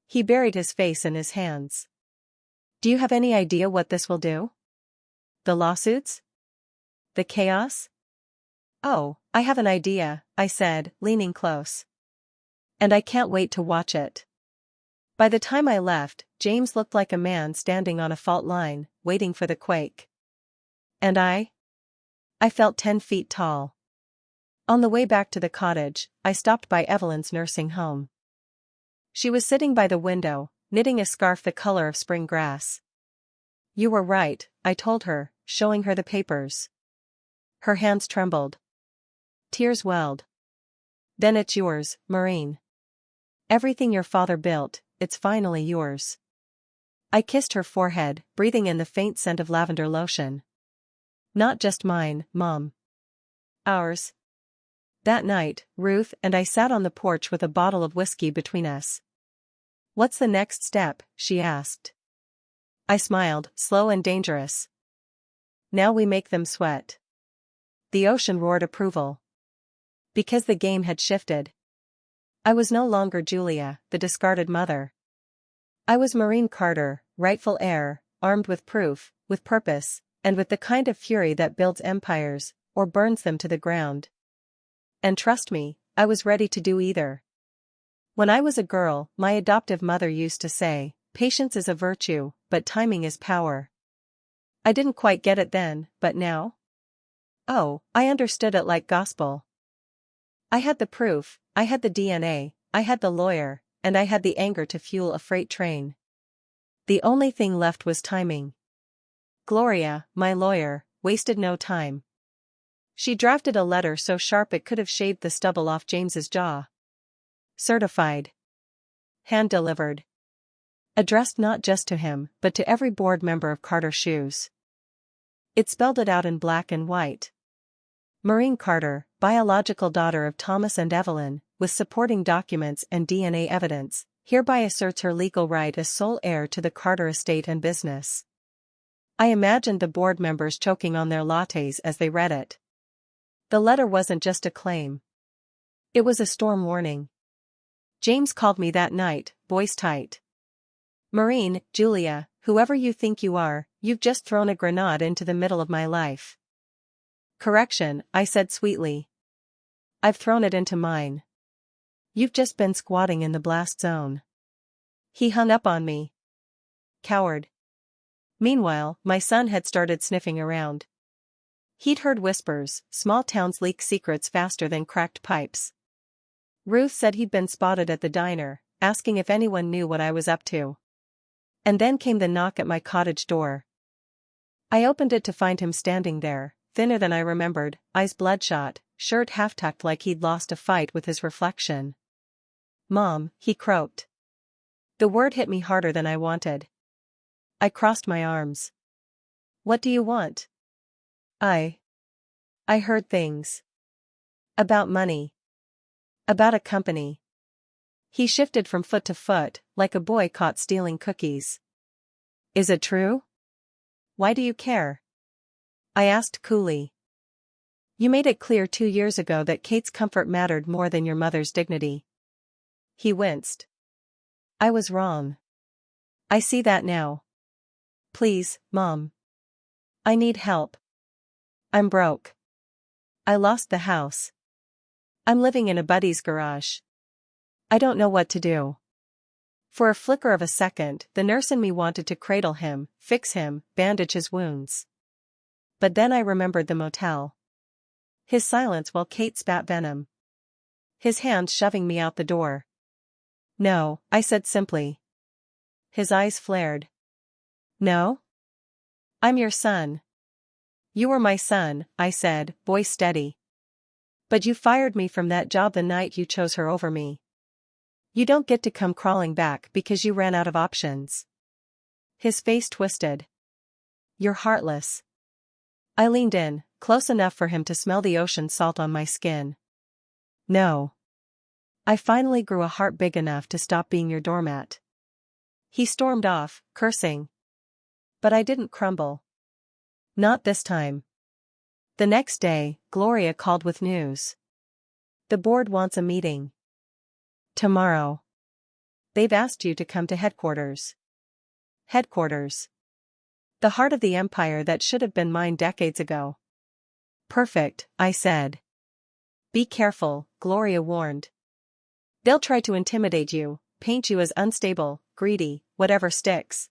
He buried his face in his hands. "Do you have any idea what this will do? The lawsuits? The chaos?" "Oh, I have an idea," I said, leaning close. "And I can't wait to watch it." By the time I left, James looked like a man standing on a fault line, waiting for the quake. And I felt 10 feet tall. On the way back to the cottage, I stopped by Evelyn's nursing home. She was sitting by the window, knitting a scarf the color of spring grass. "You were right," I told her, showing her the papers. Her hands trembled. Tears welled. "Then it's yours, Maureen. Everything your father built, it's finally yours." I kissed her forehead, breathing in the faint scent of lavender lotion. "Not just mine, Mom. Ours." That night, Ruth and I sat on the porch with a bottle of whiskey between us. "What's the next step?" she asked. I smiled, "Slow and dangerous. Now we make them sweat." The ocean roared approval. Because the game had shifted. I was no longer Julia, the discarded mother. I was Maureen Carter, rightful heir, armed with proof, with purpose, and with the kind of fury that builds empires, or burns them to the ground. And trust me, I was ready to do either. When I was a girl, my adoptive mother used to say, "Patience is a virtue, but timing is power." I didn't quite get it then, but now? Oh, I understood it like gospel. I had the proof, I had the DNA, I had the lawyer, and I had the anger to fuel a freight train. The only thing left was timing. Gloria, my lawyer, wasted no time. She drafted a letter so sharp it could have shaved the stubble off James's jaw. Certified. Hand-delivered. Addressed not just to him, but to every board member of Carter Shoes. It spelled it out in black and white. Maureen Carter, biological daughter of Thomas and Evelyn, with supporting documents and DNA evidence, hereby asserts her legal right as sole heir to the Carter estate and business. I imagined the board members choking on their lattes as they read it. The letter wasn't just a claim. It was a storm warning. James called me that night, voice tight. "Maureen, Julia, whoever you think you are, you've just thrown a grenade into the middle of my life." "Correction," I said sweetly. "I've thrown it into mine. You've just been squatting in the blast zone." He hung up on me. Coward. Meanwhile, my son had started sniffing around. He'd heard whispers, small towns leak secrets faster than cracked pipes. Ruth said he'd been spotted at the diner, asking if anyone knew what I was up to. And then came the knock at my cottage door. I opened it to find him standing there, thinner than I remembered, eyes bloodshot, shirt half-tucked like he'd lost a fight with his reflection. "Mom," he croaked. The word hit me harder than I wanted. I crossed my arms. "What do you want?" I heard things. About money. About a company." He shifted from foot to foot, like a boy caught stealing cookies. "Is it true? Why do you care?" I asked coolly. "You made it clear 2 years ago that Kate's comfort mattered more than your mother's dignity." He winced. I was wrong. I see that now. Please, Mom. I need help. I'm broke. I lost the house. I'm living in a buddy's garage. I don't know what to do. For a flicker of a second, the nurse in me wanted to cradle him, fix him, bandage his wounds. But then I remembered the motel. His silence while Kate spat venom. His hand shoving me out the door. No, I said simply. His eyes flared. No? I'm your son. You were my son, I said, voice steady. But you fired me from that job the night you chose her over me. You don't get to come crawling back because you ran out of options. His face twisted. You're heartless. I leaned in, close enough for him to smell the ocean salt on my skin. No. I finally grew a heart big enough to stop being your doormat. He stormed off, cursing. But I didn't crumble. Not this time. The next day, Gloria called with news. The board wants a meeting. Tomorrow. They've asked you to come to headquarters. Headquarters. The heart of the empire that should have been mine decades ago. Perfect, I said. Be careful, Gloria warned. They'll try to intimidate you, paint you as unstable, greedy, whatever sticks.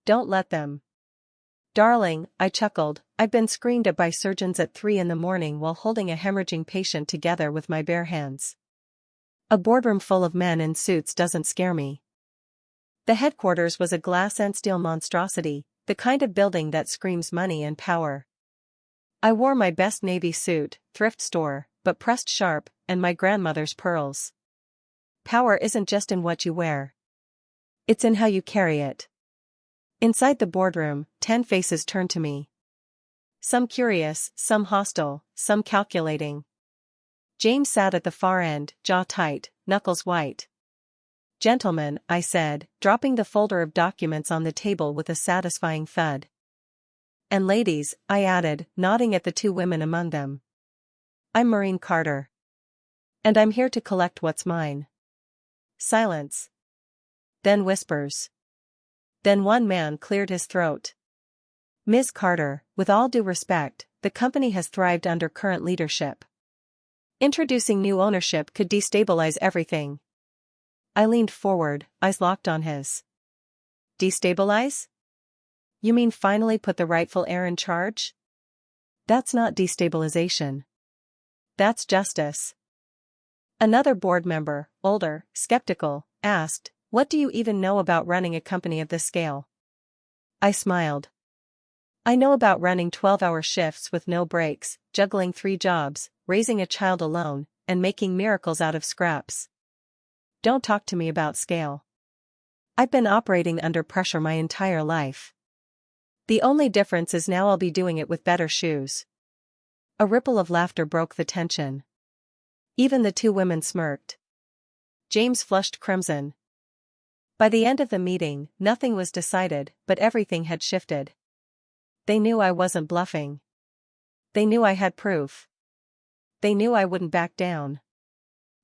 Don't let them. Darling, I chuckled, I've been screamed at by surgeons at 3 a.m. while holding a hemorrhaging patient together with my bare hands. A boardroom full of men in suits doesn't scare me. The headquarters was a glass and steel monstrosity, the kind of building that screams money and power. I wore my best navy suit, thrift store, but pressed sharp, and my grandmother's pearls. Power isn't just in what you wear. It's in how you carry it. Inside the boardroom, 10 faces turned to me. Some curious, some hostile, some calculating. James sat at the far end, jaw tight, knuckles white. Gentlemen, I said, dropping the folder of documents on the table with a satisfying thud. And ladies, I added, nodding at the 2 women among them. I'm Maureen Carter. And I'm here to collect what's mine. Silence. Then whispers. Then one man cleared his throat. Ms. Carter, with all due respect, the company has thrived under current leadership. Introducing new ownership could destabilize everything. I leaned forward, eyes locked on his. Destabilize? You mean finally put the rightful heir in charge? That's not destabilization. That's justice. Another board member, older, skeptical, asked, what do you even know about running a company of this scale? I smiled. I know about running 12-hour shifts with no breaks, juggling 3 jobs, raising a child alone, and making miracles out of scraps. Don't talk to me about scale. I've been operating under pressure my entire life. The only difference is now I'll be doing it with better shoes. A ripple of laughter broke the tension. Even the 2 women smirked. James flushed crimson. By the end of the meeting, nothing was decided, but everything had shifted. They knew I wasn't bluffing. They knew I had proof. They knew I wouldn't back down.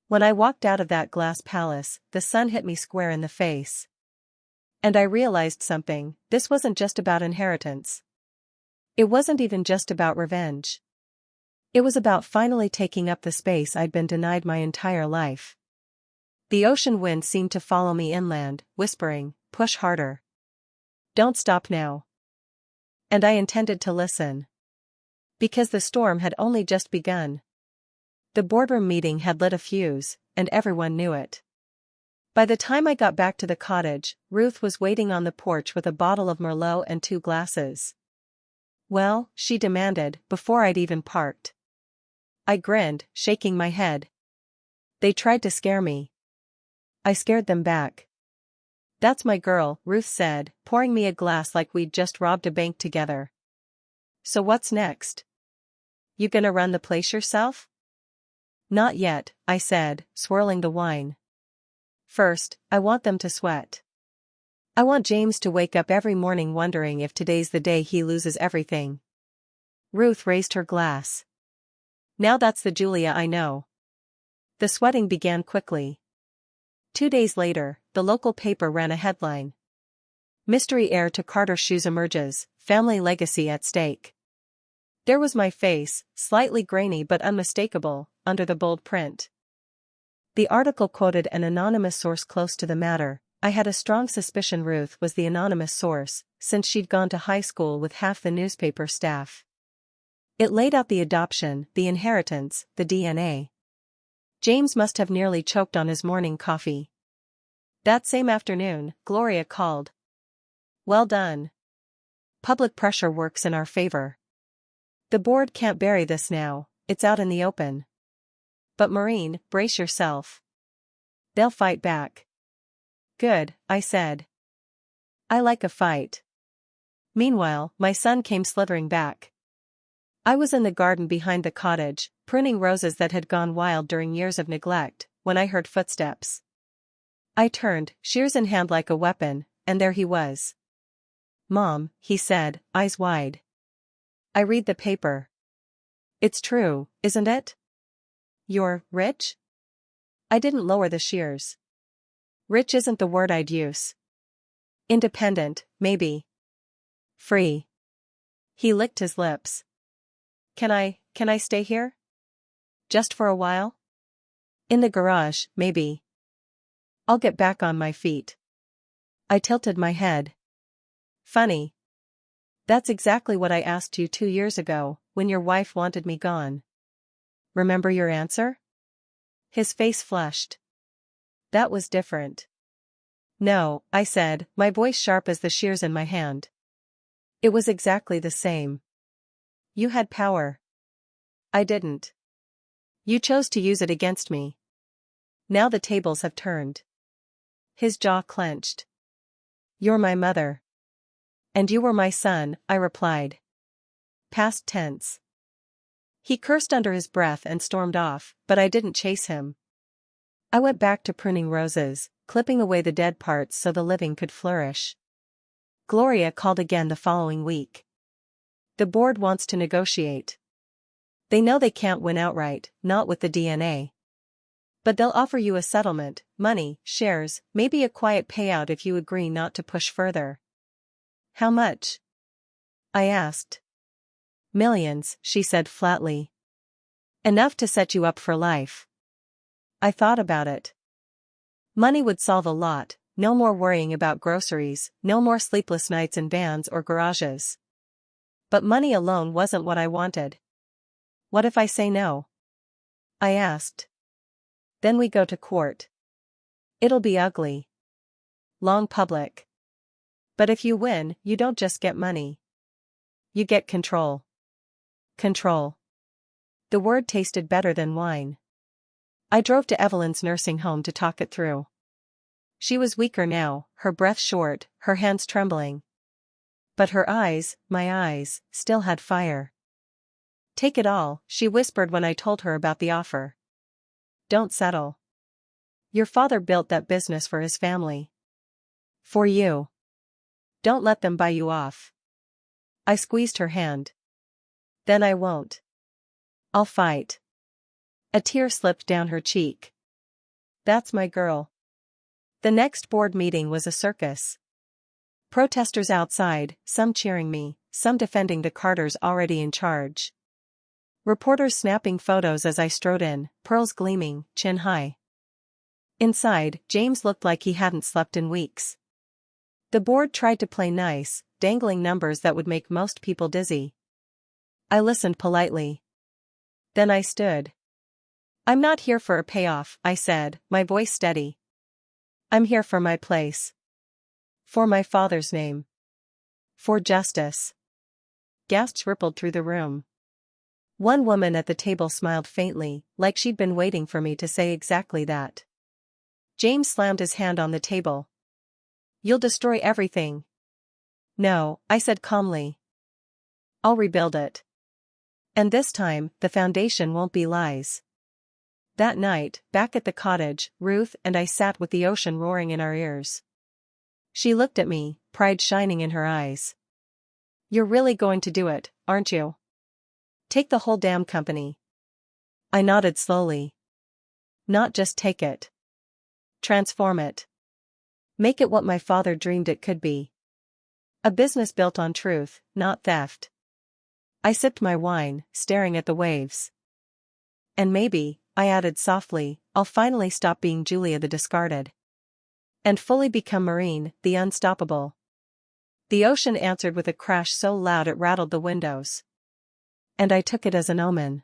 When I walked out of that glass palace, the sun hit me square in the face. And I realized something, this wasn't just about inheritance. It wasn't even just about revenge. It was about finally taking up the space I'd been denied my entire life. The ocean wind seemed to follow me inland, whispering, push harder. Don't stop now. And I intended to listen. Because the storm had only just begun. The boardroom meeting had lit a fuse, and everyone knew it. By the time I got back to the cottage, Ruth was waiting on the porch with a bottle of Merlot and 2 glasses. Well, she demanded, before I'd even parked. I grinned, shaking my head. They tried to scare me. I scared them back. That's my girl, Ruth said, pouring me a glass like we'd just robbed a bank together. So what's next? You gonna run the place yourself? Not yet, I said, swirling the wine. First, I want them to sweat. I want James to wake up every morning wondering if today's the day he loses everything. Ruth raised her glass. Now that's the Julia I know. The sweating began quickly. 2 days later, the local paper ran a headline. Mystery heir to Carter's shoes emerges, family legacy at stake. There was my face, slightly grainy but unmistakable, under the bold print. The article quoted an anonymous source close to the matter. I had a strong suspicion Ruth was the anonymous source, since she'd gone to high school with half the newspaper staff. It laid out the adoption, the inheritance, the DNA. James must have nearly choked on his morning coffee. That same afternoon, Gloria called. Well done. Public pressure works in our favor. The board can't bury this now, it's out in the open. But Maureen, brace yourself. They'll fight back. Good, I said. I like a fight. Meanwhile, my son came slithering back. I was in the garden behind the cottage, pruning roses that had gone wild during years of neglect, when I heard footsteps. I turned, shears in hand like a weapon, and there he was. Mom, he said, eyes wide. I read the paper. It's true, isn't it? You're rich? I didn't lower the shears. Rich isn't the word I'd use. Independent, maybe. Free. He licked his lips. Can I stay here? Just for a while? In the garage, maybe. I'll get back on my feet. I tilted my head. Funny. That's exactly what I asked you 2 years ago, when your wife wanted me gone. Remember your answer? His face flushed. That was different. No, I said, my voice sharp as the shears in my hand. It was exactly the same. You had power. I didn't. You chose to use it against me. Now the tables have turned. His jaw clenched. You're my mother. And you were my son, I replied. Past tense. He cursed under his breath and stormed off, but I didn't chase him. I went back to pruning roses, clipping away the dead parts so the living could flourish. Gloria called again the following week. The board wants to negotiate. They know they can't win outright, not with the DNA. But they'll offer you a settlement, money, shares, maybe a quiet payout if you agree not to push further. How much? I asked. Millions, she said flatly. Enough to set you up for life. I thought about it. Money would solve a lot, no more worrying about groceries, no more sleepless nights in vans or garages. But money alone wasn't what I wanted. What if I say no? I asked. Then we go to court. It'll be ugly. Long public. But if you win, you don't just get money. You get control. Control. The word tasted better than wine. I drove to Evelyn's nursing home to talk it through. She was weaker now, her breath short, her hands trembling. But her eyes, my eyes, still had fire. Take it all, she whispered when I told her about the offer. Don't settle. Your father built that business for his family. For you. Don't let them buy you off. I squeezed her hand. Then I won't. I'll fight. A tear slipped down her cheek. That's my girl. The next board meeting was a circus. Protesters outside, some cheering me, some defending the Carters already in charge. Reporters snapping photos as I strode in, pearls gleaming, chin high. Inside, James looked like he hadn't slept in weeks. The board tried to play nice, dangling numbers that would make most people dizzy. I listened politely. Then I stood. I'm not here for a payoff, I said, my voice steady. I'm here for my place. For my father's name. For justice. Gasps rippled through the room. One woman at the table smiled faintly, like she'd been waiting for me to say exactly that. James slammed his hand on the table. You'll destroy everything. No, I said calmly. I'll rebuild it. And this time, the foundation won't be lies. That night, back at the cottage, Ruth and I sat with the ocean roaring in our ears. She looked at me, pride shining in her eyes. You're really going to do it, aren't you? Take the whole damn company. I nodded slowly. Not just take it. Transform it. Make it what my father dreamed it could be. A business built on truth, not theft. I sipped my wine, staring at the waves. And maybe, I added softly, I'll finally stop being Julia the discarded. And fully become Marine, the unstoppable. The ocean answered with a crash so loud it rattled the windows. And I took it as an omen.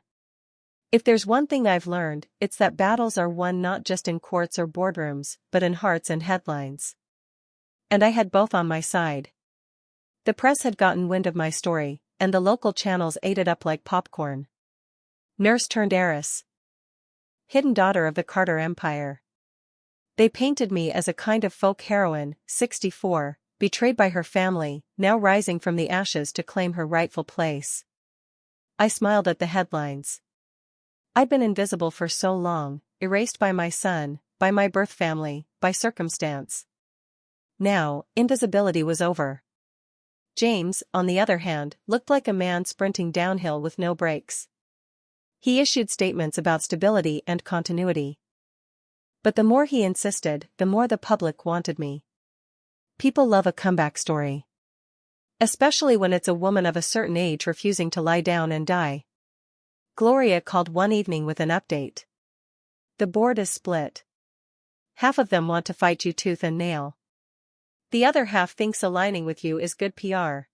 If there's one thing I've learned, it's that battles are won not just in courts or boardrooms, but in hearts and headlines. And I had both on my side. The press had gotten wind of my story, and the local channels ate it up like popcorn. Nurse turned heiress. Hidden daughter of the Carter Empire. They painted me as a kind of folk heroine, 64, betrayed by her family, now rising from the ashes to claim her rightful place. I smiled at the headlines. I'd been invisible for so long, erased by my son, by my birth family, by circumstance. Now, invisibility was over. James, on the other hand, looked like a man sprinting downhill with no brakes. He issued statements about stability and continuity. But the more he insisted, the more the public wanted me. People love a comeback story. Especially when it's a woman of a certain age refusing to lie down and die. Gloria called one evening with an update. The board is split. Half of them want to fight you tooth and nail. The other half thinks aligning with you is good PR.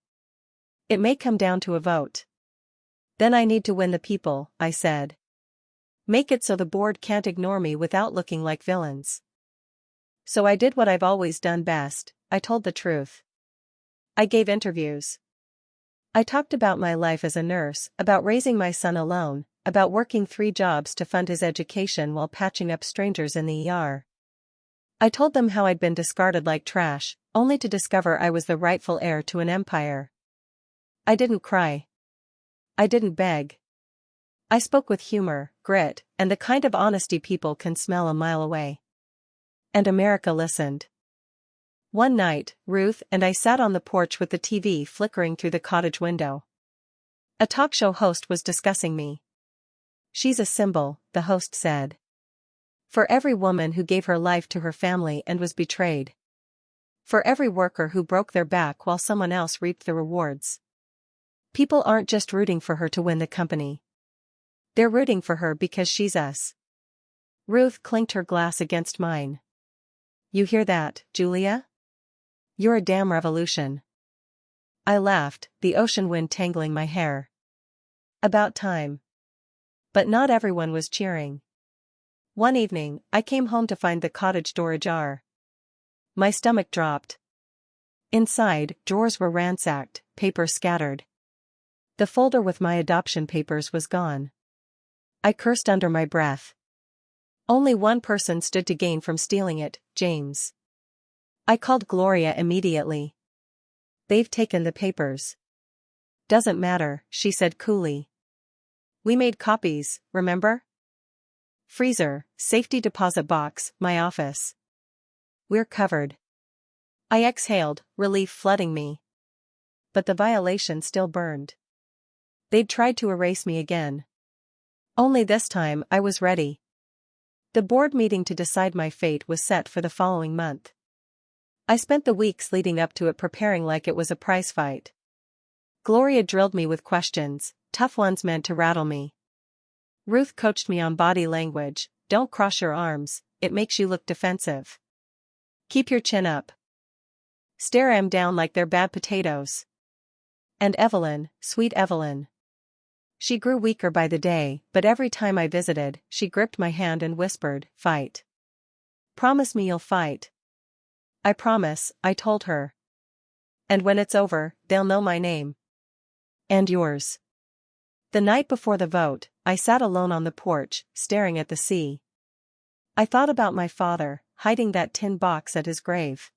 It may come down to a vote. Then I need to win the people, I said. Make it so the board can't ignore me without looking like villains. So I did what I've always done best, I told the truth. I gave interviews. I talked about my life as a nurse, about raising my son alone, about working 3 jobs to fund his education while patching up strangers in the ER. I told them how I'd been discarded like trash, only to discover I was the rightful heir to an empire. I didn't cry. I didn't beg. I spoke with humor, grit, and the kind of honesty people can smell a mile away. And America listened. One night, Ruth and I sat on the porch with the TV flickering through the cottage window. A talk show host was discussing me. She's a symbol, the host said. For every woman who gave her life to her family and was betrayed. For every worker who broke their back while someone else reaped the rewards. People aren't just rooting for her to win the company. They're rooting for her because she's us. Ruth clinked her glass against mine. You hear that, Julia? You're a damn revolution. I laughed, the ocean wind tangling my hair. About time. But not everyone was cheering. One evening, I came home to find the cottage door ajar. My stomach dropped. Inside, drawers were ransacked, papers scattered. The folder with my adoption papers was gone. I cursed under my breath. Only one person stood to gain from stealing it, James. I called Gloria immediately. They've taken the papers. Doesn't matter, she said coolly. We made copies, remember? Freezer, safety deposit box, my office. We're covered. I exhaled, relief flooding me. But the violation still burned. They'd tried to erase me again. Only this time I was ready. The board meeting to decide my fate was set for the following month. I spent the weeks leading up to it preparing like it was a prize fight. Gloria drilled me with questions, tough ones meant to rattle me. Ruth coached me on body language, don't cross your arms, it makes you look defensive. Keep your chin up. Stare 'em down like they're bad potatoes. And Evelyn, sweet Evelyn. She grew weaker by the day, but every time I visited, she gripped my hand and whispered, fight. Promise me you'll fight. I promise, I told her. And when it's over, they'll know my name. And yours. The night before the vote, I sat alone on the porch, staring at the sea. I thought about my father, hiding that tin box at his grave.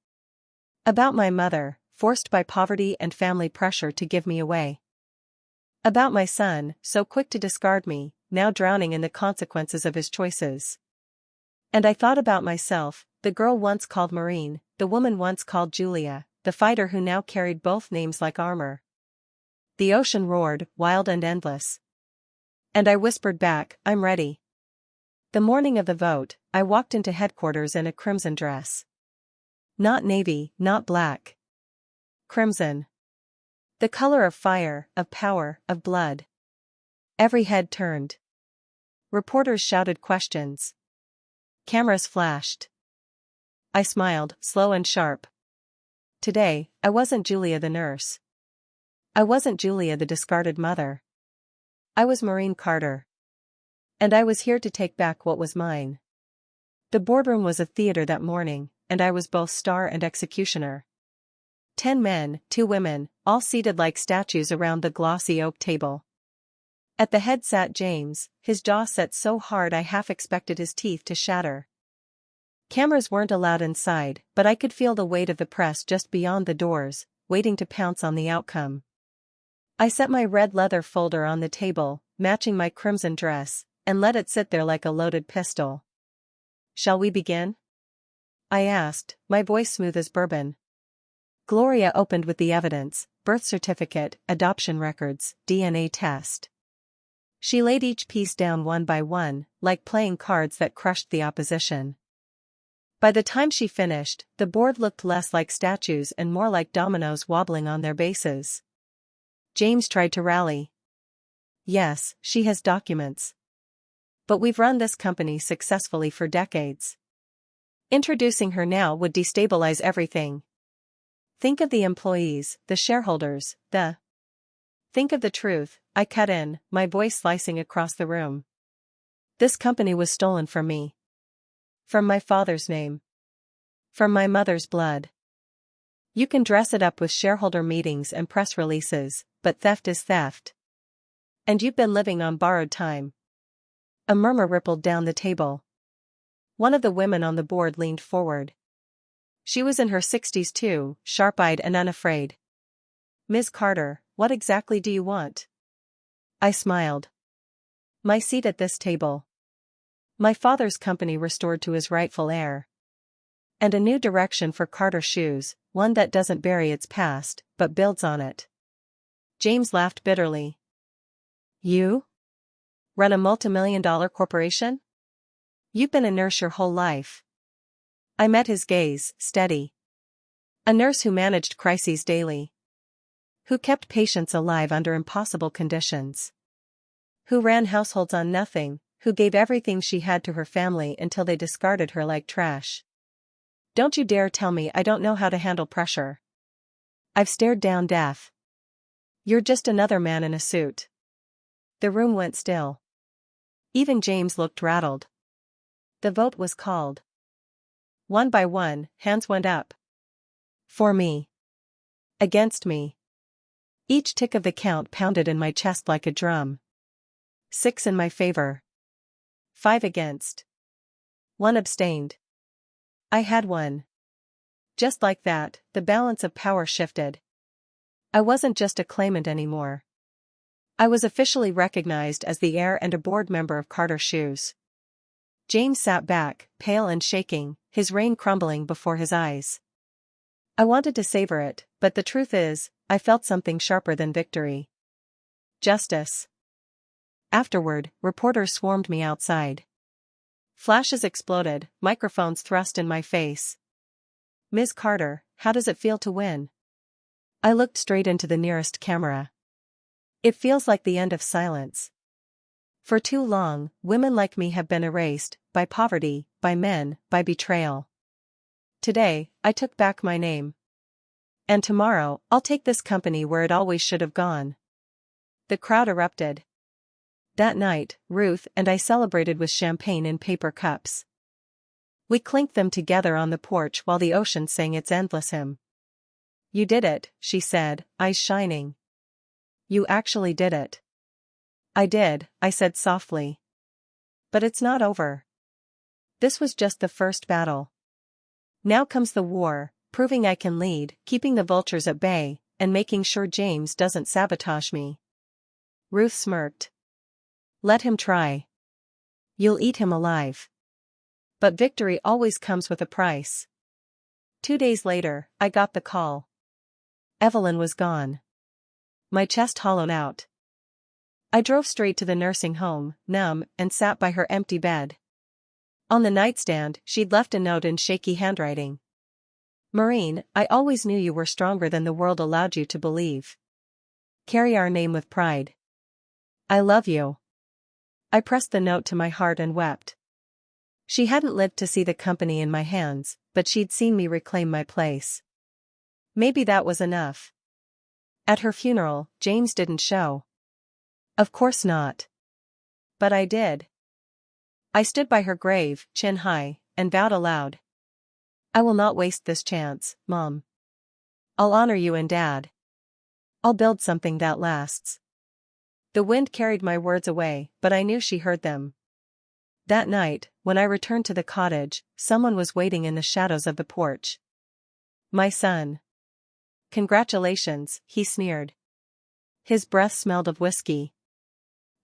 About my mother, forced by poverty and family pressure to give me away. About my son, so quick to discard me, now drowning in the consequences of his choices. And I thought about myself, the girl once called Maureen, the woman once called Julia, the fighter who now carried both names like armor. The ocean roared, wild and endless. And I whispered back, I'm ready. The morning of the vote, I walked into headquarters in a crimson dress. Not navy, not black. Crimson. The color of fire, of power, of blood. Every head turned. Reporters shouted questions. Cameras flashed. I smiled, slow and sharp. Today, I wasn't Julia the nurse. I wasn't Julia the discarded mother. I was Maureen Carter. And I was here to take back what was mine. The boardroom was a theater that morning, and I was both star and executioner. 10 men, 2 women, all seated like statues around the glossy oak table. At the head sat James, his jaw set so hard I half expected his teeth to shatter. Cameras weren't allowed inside, but I could feel the weight of the press just beyond the doors, waiting to pounce on the outcome. I set my red leather folder on the table, matching my crimson dress, and let it sit there like a loaded pistol. "Shall we begin?" I asked, my voice smooth as bourbon. Gloria opened with the evidence: birth certificate, adoption records, DNA test. She laid each piece down one by one, like playing cards that crushed the opposition. By the time she finished, the board looked less like statues and more like dominoes wobbling on their bases. James tried to rally. "Yes, she has documents. But we've run this company successfully for decades. Introducing her now would destabilize everything. Think of the employees, the shareholders, Think of the truth," I cut in, my voice slicing across the room. "This company was stolen from me. From my father's name. From my mother's blood. You can dress it up with shareholder meetings and press releases, but theft is theft. And you've been living on borrowed time." A murmur rippled down the table. One of the women on the board leaned forward. She was in her 60s too, sharp-eyed and unafraid. "Ms. Carter, what exactly do you want?" I smiled. "My seat at this table. My father's company restored to his rightful heir. And a new direction for Carter Shoes, one that doesn't bury its past, but builds on it." James laughed bitterly. "You? Run a multimillion-dollar corporation? You've been a nurse your whole life." I met his gaze, steady. A nurse who managed crises daily. Who kept patients alive under impossible conditions. Who ran households on nothing, who gave everything she had to her family until they discarded her like trash. Don't you dare tell me I don't know how to handle pressure. I've stared down death. You're just another man in a suit. The room went still. Even James looked rattled. The vote was called. One by one, hands went up. For me. Against me. Each tick of the count pounded in my chest like a drum. 6 in my favor. 5 against. 1 abstained. I had won. Just like that, the balance of power shifted. I wasn't just a claimant anymore. I was officially recognized as the heir and a board member of Carter Shoes. James sat back, pale and shaking, his reign crumbling before his eyes. I wanted to savor it, but the truth is, I felt something sharper than victory. Justice. Afterward, reporters swarmed me outside. Flashes exploded, microphones thrust in my face. "Ms. Carter, how does it feel to win?" I looked straight into the nearest camera. "It feels like the end of silence. For too long, women like me have been erased, by poverty, by men, by betrayal. Today, I took back my name. And tomorrow, I'll take this company where it always should have gone." The crowd erupted. That night, Ruth and I celebrated with champagne in paper cups. We clinked them together on the porch while the ocean sang its endless hymn. "You did it," she said, eyes shining. "You actually did it." "I did," I said softly. "But it's not over. This was just the first battle. Now comes the war, proving I can lead, keeping the vultures at bay, and making sure James doesn't sabotage me." Ruth smirked. "Let him try. You'll eat him alive. But victory always comes with a price." 2 days later, I got the call. Evelyn was gone. My chest hollowed out. I drove straight to the nursing home, numb, and sat by her empty bed. On the nightstand, she'd left a note in shaky handwriting. Maureen, I always knew you were stronger than the world allowed you to believe. Carry our name with pride. I love you. I pressed the note to my heart and wept. She hadn't lived to see the company in my hands, but she'd seen me reclaim my place. Maybe that was enough. At her funeral, James didn't show. Of course not. But I did. I stood by her grave, chin high, and vowed aloud. I will not waste this chance, Mom. I'll honor you and Dad. I'll build something that lasts. The wind carried my words away, but I knew she heard them. That night, when I returned to the cottage, someone was waiting in the shadows of the porch. My son. Congratulations, he sneered. His breath smelled of whiskey.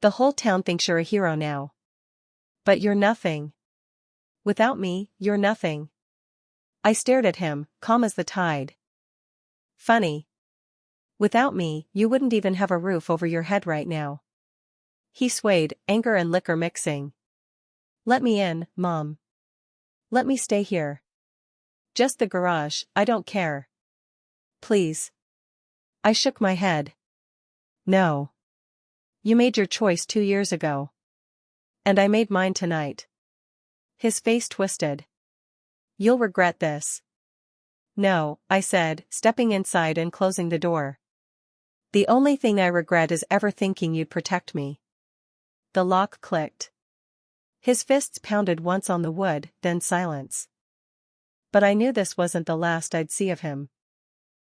The whole town thinks you're a hero now. But you're nothing. Without me, you're nothing. I stared at him, calm as the tide. Funny. Without me, you wouldn't even have a roof over your head right now. He swayed, anger and liquor mixing. Let me in, Mom. Let me stay here. Just the garage, I don't care. Please. I shook my head. No. You made your choice 2 years ago. And I made mine tonight. His face twisted. You'll regret this. No, I said, stepping inside and closing the door. The only thing I regret is ever thinking you'd protect me. The lock clicked. His fists pounded once on the wood, then silence. But I knew this wasn't the last I'd see of him.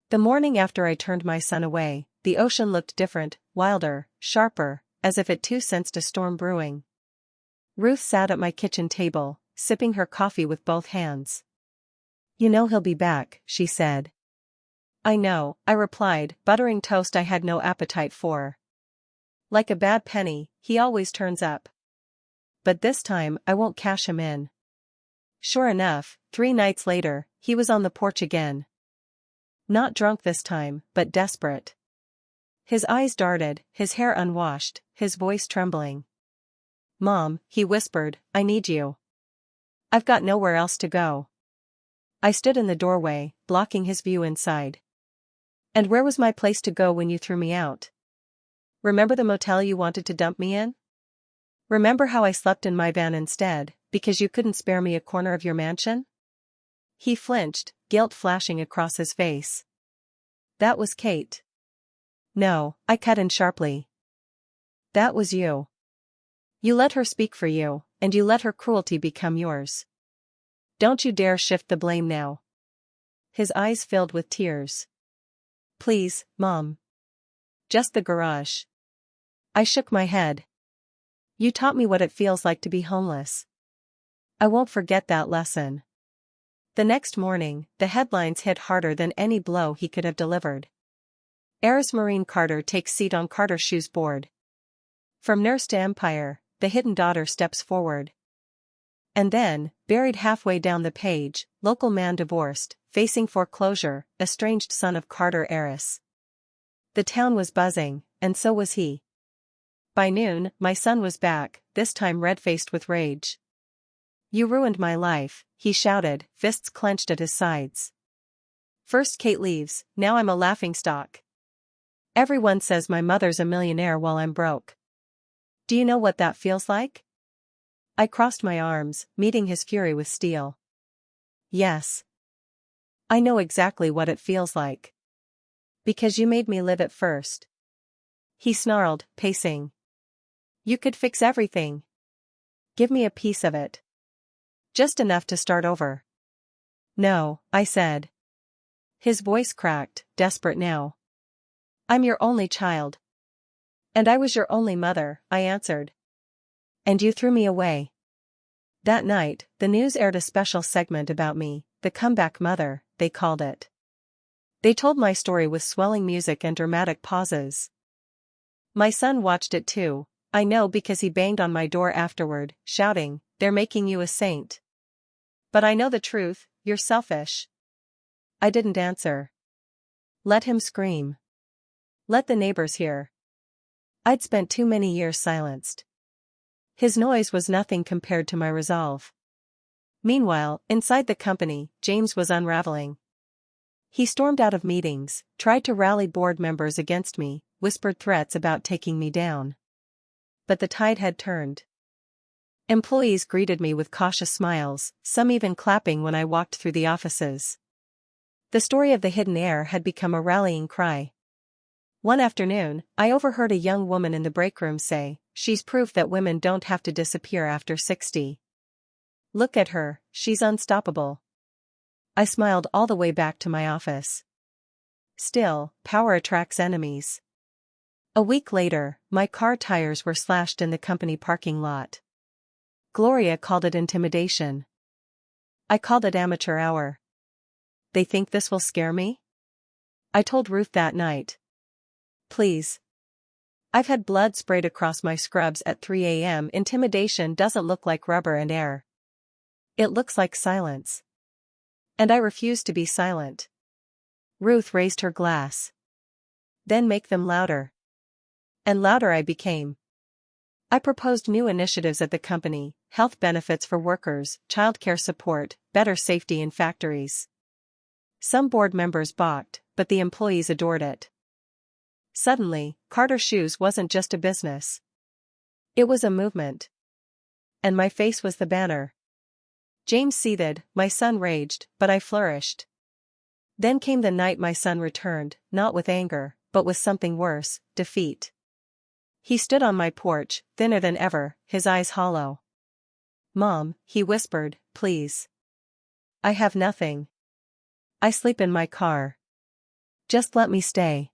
The morning after I turned my son away, the ocean looked different, wilder, sharper, as if it too sensed a storm brewing. Ruth sat at my kitchen table, sipping her coffee with both hands. You know he'll be back, she said. I know, I replied, buttering toast I had no appetite for. Like a bad penny, he always turns up. But this time I won't cash him in. Sure enough, 3 nights later, he was on the porch again. Not drunk this time, but desperate. His eyes darted, his hair unwashed, his voice trembling. Mom, he whispered, I need you. I've got nowhere else to go. I stood in the doorway, blocking his view inside. And where was my place to go when you threw me out? Remember the motel you wanted to dump me in? Remember how I slept in my van instead, because you couldn't spare me a corner of your mansion? He flinched, guilt flashing across his face. That was Kate. No, I cut in sharply. That was you. You let her speak for you, and you let her cruelty become yours. Don't you dare shift the blame now. His eyes filled with tears. Please, Mom. Just the garage. I shook my head. You taught me what it feels like to be homeless. I won't forget that lesson. The next morning, the headlines hit harder than any blow he could have delivered. Heiress Maureen Carter takes seat on Carter Shoe's board. From nurse to empire, the hidden daughter steps forward. And then, buried halfway down the page, local man divorced, facing foreclosure, estranged son of Carter heiress. The town was buzzing, and so was he. By noon, my son was back, this time red-faced with rage. You ruined my life, he shouted, fists clenched at his sides. First Kate leaves, now I'm a laughingstock. Everyone says my mother's a millionaire while I'm broke. Do you know what that feels like? I crossed my arms, meeting his fury with steel. Yes. I know exactly what it feels like. Because you made me live it first. He snarled, pacing. You could fix everything. Give me a piece of it. Just enough to start over. No, I said. His voice cracked, desperate now. I'm your only child. And I was your only mother, I answered. And you threw me away. That night, the news aired a special segment about me, the comeback mother, they called it. They told my story with swelling music and dramatic pauses. My son watched it too, I know because he banged on my door afterward, shouting, they're making you a saint. But I know the truth, you're selfish. I didn't answer. Let him scream. Let the neighbors hear. I'd spent too many years silenced. His noise was nothing compared to my resolve. Meanwhile, inside the company, James was unraveling. He stormed out of meetings, tried to rally board members against me, whispered threats about taking me down. But the tide had turned. Employees greeted me with cautious smiles, some even clapping when I walked through the offices. The story of the hidden heir had become a rallying cry. One afternoon, I overheard a young woman in the break room say, "She's proof that women don't have to disappear after 60. Look at her, she's unstoppable." I smiled all the way back to my office. Still, power attracts enemies. A week later, my car tires were slashed in the company parking lot. Gloria called it intimidation. I called it amateur hour. They think this will scare me? I told Ruth that night. Please. I've had blood sprayed across my scrubs at 3 a.m. Intimidation doesn't look like rubber and air. It looks like silence. And I refuse to be silent. Ruth raised her glass. Then make them louder. And louder I became. I proposed new initiatives at the company: health benefits for workers, childcare support, better safety in factories. Some board members balked, but the employees adored it. Suddenly, Carter Shoes wasn't just a business. It was a movement. And my face was the banner. James seethed, my son raged, but I flourished. Then came the night my son returned, not with anger, but with something worse: defeat. He stood on my porch, thinner than ever, his eyes hollow. "Mom," he whispered, "please. I have nothing. I sleep in my car. Just let me stay.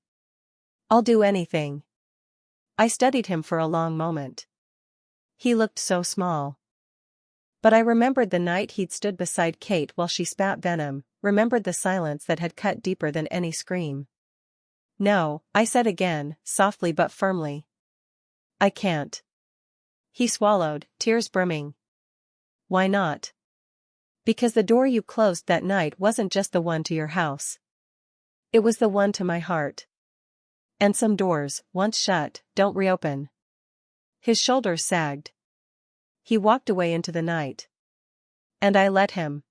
I'll do anything." I studied him for a long moment. He looked so small. But I remembered the night he'd stood beside Kate while she spat venom, remembered the silence that had cut deeper than any scream. "No," I said again, softly but firmly. "I can't." He swallowed, tears brimming. "Why not?" "Because the door you closed that night wasn't just the one to your house. It was the one to my heart. And some doors, once shut, don't reopen." His shoulders sagged. He walked away into the night. And I let him.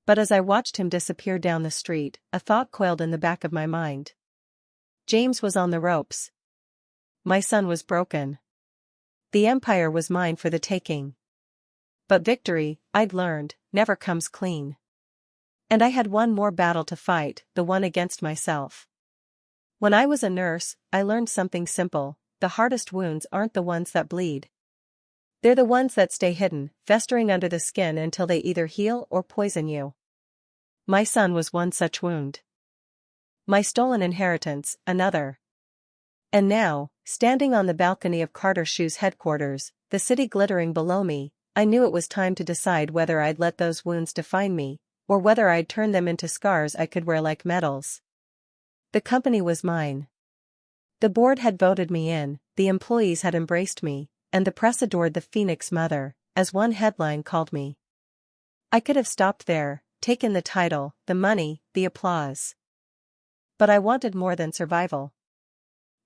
But as I watched him disappear down the street, a thought coiled in the back of my mind. James was on the ropes. My son was broken. The empire was mine for the taking. But victory, I'd learned, never comes clean. And I had one more battle to fight, the one against myself. When I was a nurse, I learned something simple: the hardest wounds aren't the ones that bleed. They're the ones that stay hidden, festering under the skin until they either heal or poison you. My son was one such wound. My stolen inheritance, another. And now, standing on the balcony of Carter Shoes headquarters, the city glittering below me, I knew it was time to decide whether I'd let those wounds define me, or whether I'd turn them into scars I could wear like medals. The company was mine. The board had voted me in, the employees had embraced me, and the press adored the Phoenix Mother, as one headline called me. I could have stopped there, taken the title, the money, the applause. But I wanted more than survival.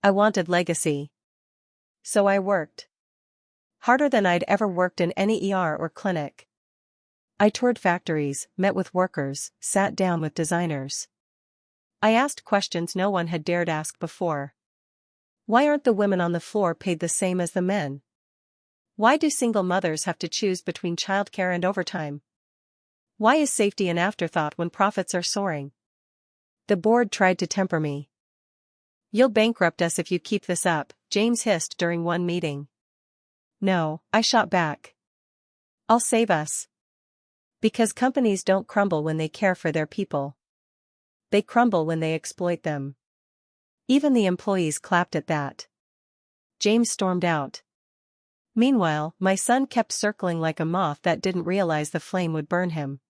I wanted legacy. So I worked. Harder than I'd ever worked in any ER or clinic. I toured factories, met with workers, sat down with designers. I asked questions no one had dared ask before. Why aren't the women on the floor paid the same as the men? Why do single mothers have to choose between childcare and overtime? Why is safety an afterthought when profits are soaring? The board tried to temper me. "You'll bankrupt us if you keep this up," James hissed during one meeting. "No," I shot back. "I'll save us. Because companies don't crumble when they care for their people. They crumble when they exploit them." Even the employees clapped at that. James stormed out. Meanwhile, my son kept circling like a moth that didn't realize the flame would burn him.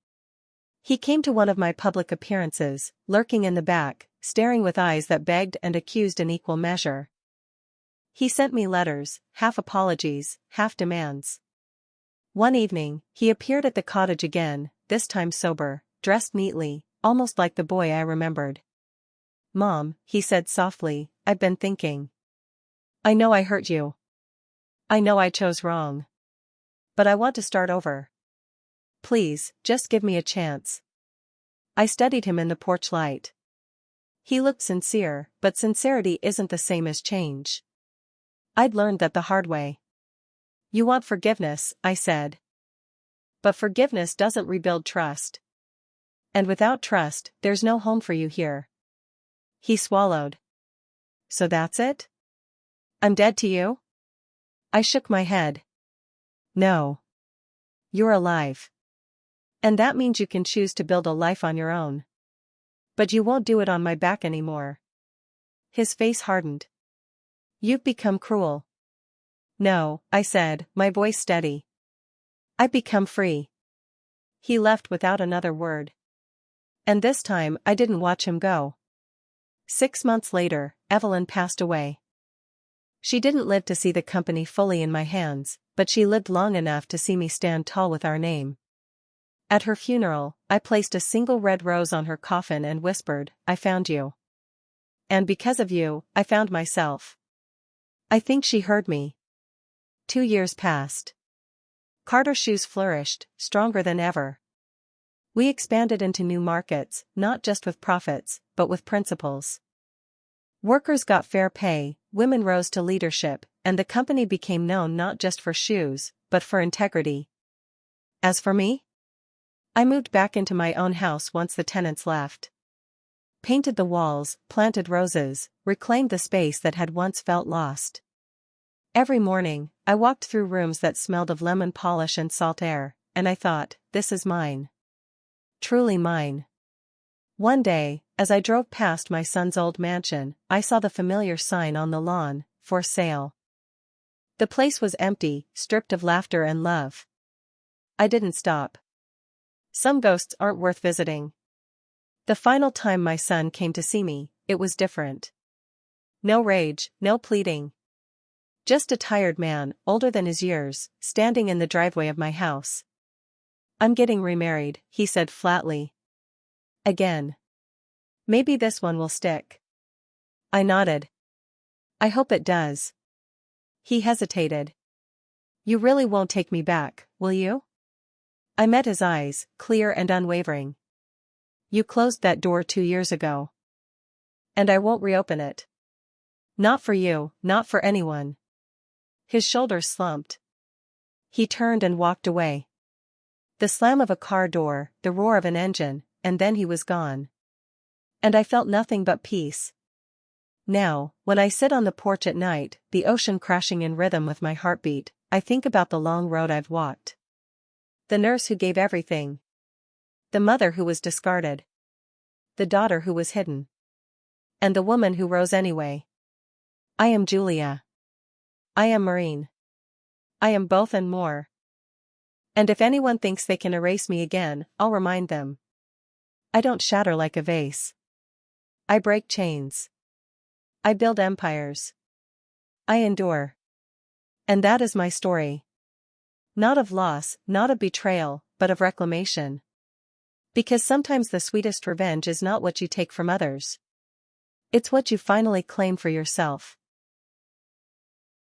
He came to one of my public appearances, lurking in the back, staring with eyes that begged and accused in equal measure. He sent me letters, half apologies, half demands. One evening, he appeared at the cottage again, this time sober, dressed neatly, almost like the boy I remembered. "Mom," he said softly, "I've been thinking. I know I hurt you. I know I chose wrong. But I want to start over. Please, just give me a chance. I studied him in the porch light. He looked sincere, but sincerity isn't the same as change. I'd learned that the hard way. You want forgiveness, I said. But forgiveness doesn't rebuild trust. And without trust, there's no home for you here. He swallowed. So that's it? I'm dead to you? I shook my head. No. You're alive. And that means you can choose to build a life on your own. But you won't do it on my back anymore. His face hardened. You've become cruel. No, I said, my voice steady. I've become free. He left without another word. And this time I didn't watch him go. 6 months later, Evelyn passed away. She didn't live to see the company fully in my hands, but she lived long enough to see me stand tall with our name. At her funeral, I placed a single red rose on her coffin and whispered, I found you. And because of you, I found myself. I think she heard me. 2 years passed. Carter's shoes flourished, stronger than ever. We expanded into new markets, not just with profits, but with principles. Workers got fair pay, women rose to leadership, and the company became known not just for shoes, but for integrity. As for me? I moved back into my own house once the tenants left. Painted the walls, planted roses, reclaimed the space that had once felt lost. Every morning, I walked through rooms that smelled of lemon polish and salt air, and I thought, this is mine. Truly mine. One day, as I drove past my son's old mansion, I saw the familiar sign on the lawn, for sale. The place was empty, stripped of laughter and love. I didn't stop. Some ghosts aren't worth visiting. The final time my son came to see me, it was different. No rage, no pleading. Just a tired man, older than his years, standing in the driveway of my house. I'm getting remarried, he said flatly. Again. Maybe this one will stick. I nodded. I hope it does. He hesitated. You really won't take me back, will you? I met his eyes, clear and unwavering. You closed that door 2 years ago. And I won't reopen it. Not for you, not for anyone. His shoulders slumped. He turned and walked away. The slam of a car door, the roar of an engine, and then he was gone. And I felt nothing but peace. Now, when I sit on the porch at night, the ocean crashing in rhythm with my heartbeat, I think about the long road I've walked. The nurse who gave everything. The mother who was discarded. The daughter who was hidden. And the woman who rose anyway. I am Julia. I am Maureen. I am both and more. And if anyone thinks they can erase me again, I'll remind them. I don't shatter like a vase. I break chains. I build empires. I endure. And that is my story. Not of loss, not of betrayal, but of reclamation. Because sometimes the sweetest revenge is not what you take from others. It's what you finally claim for yourself.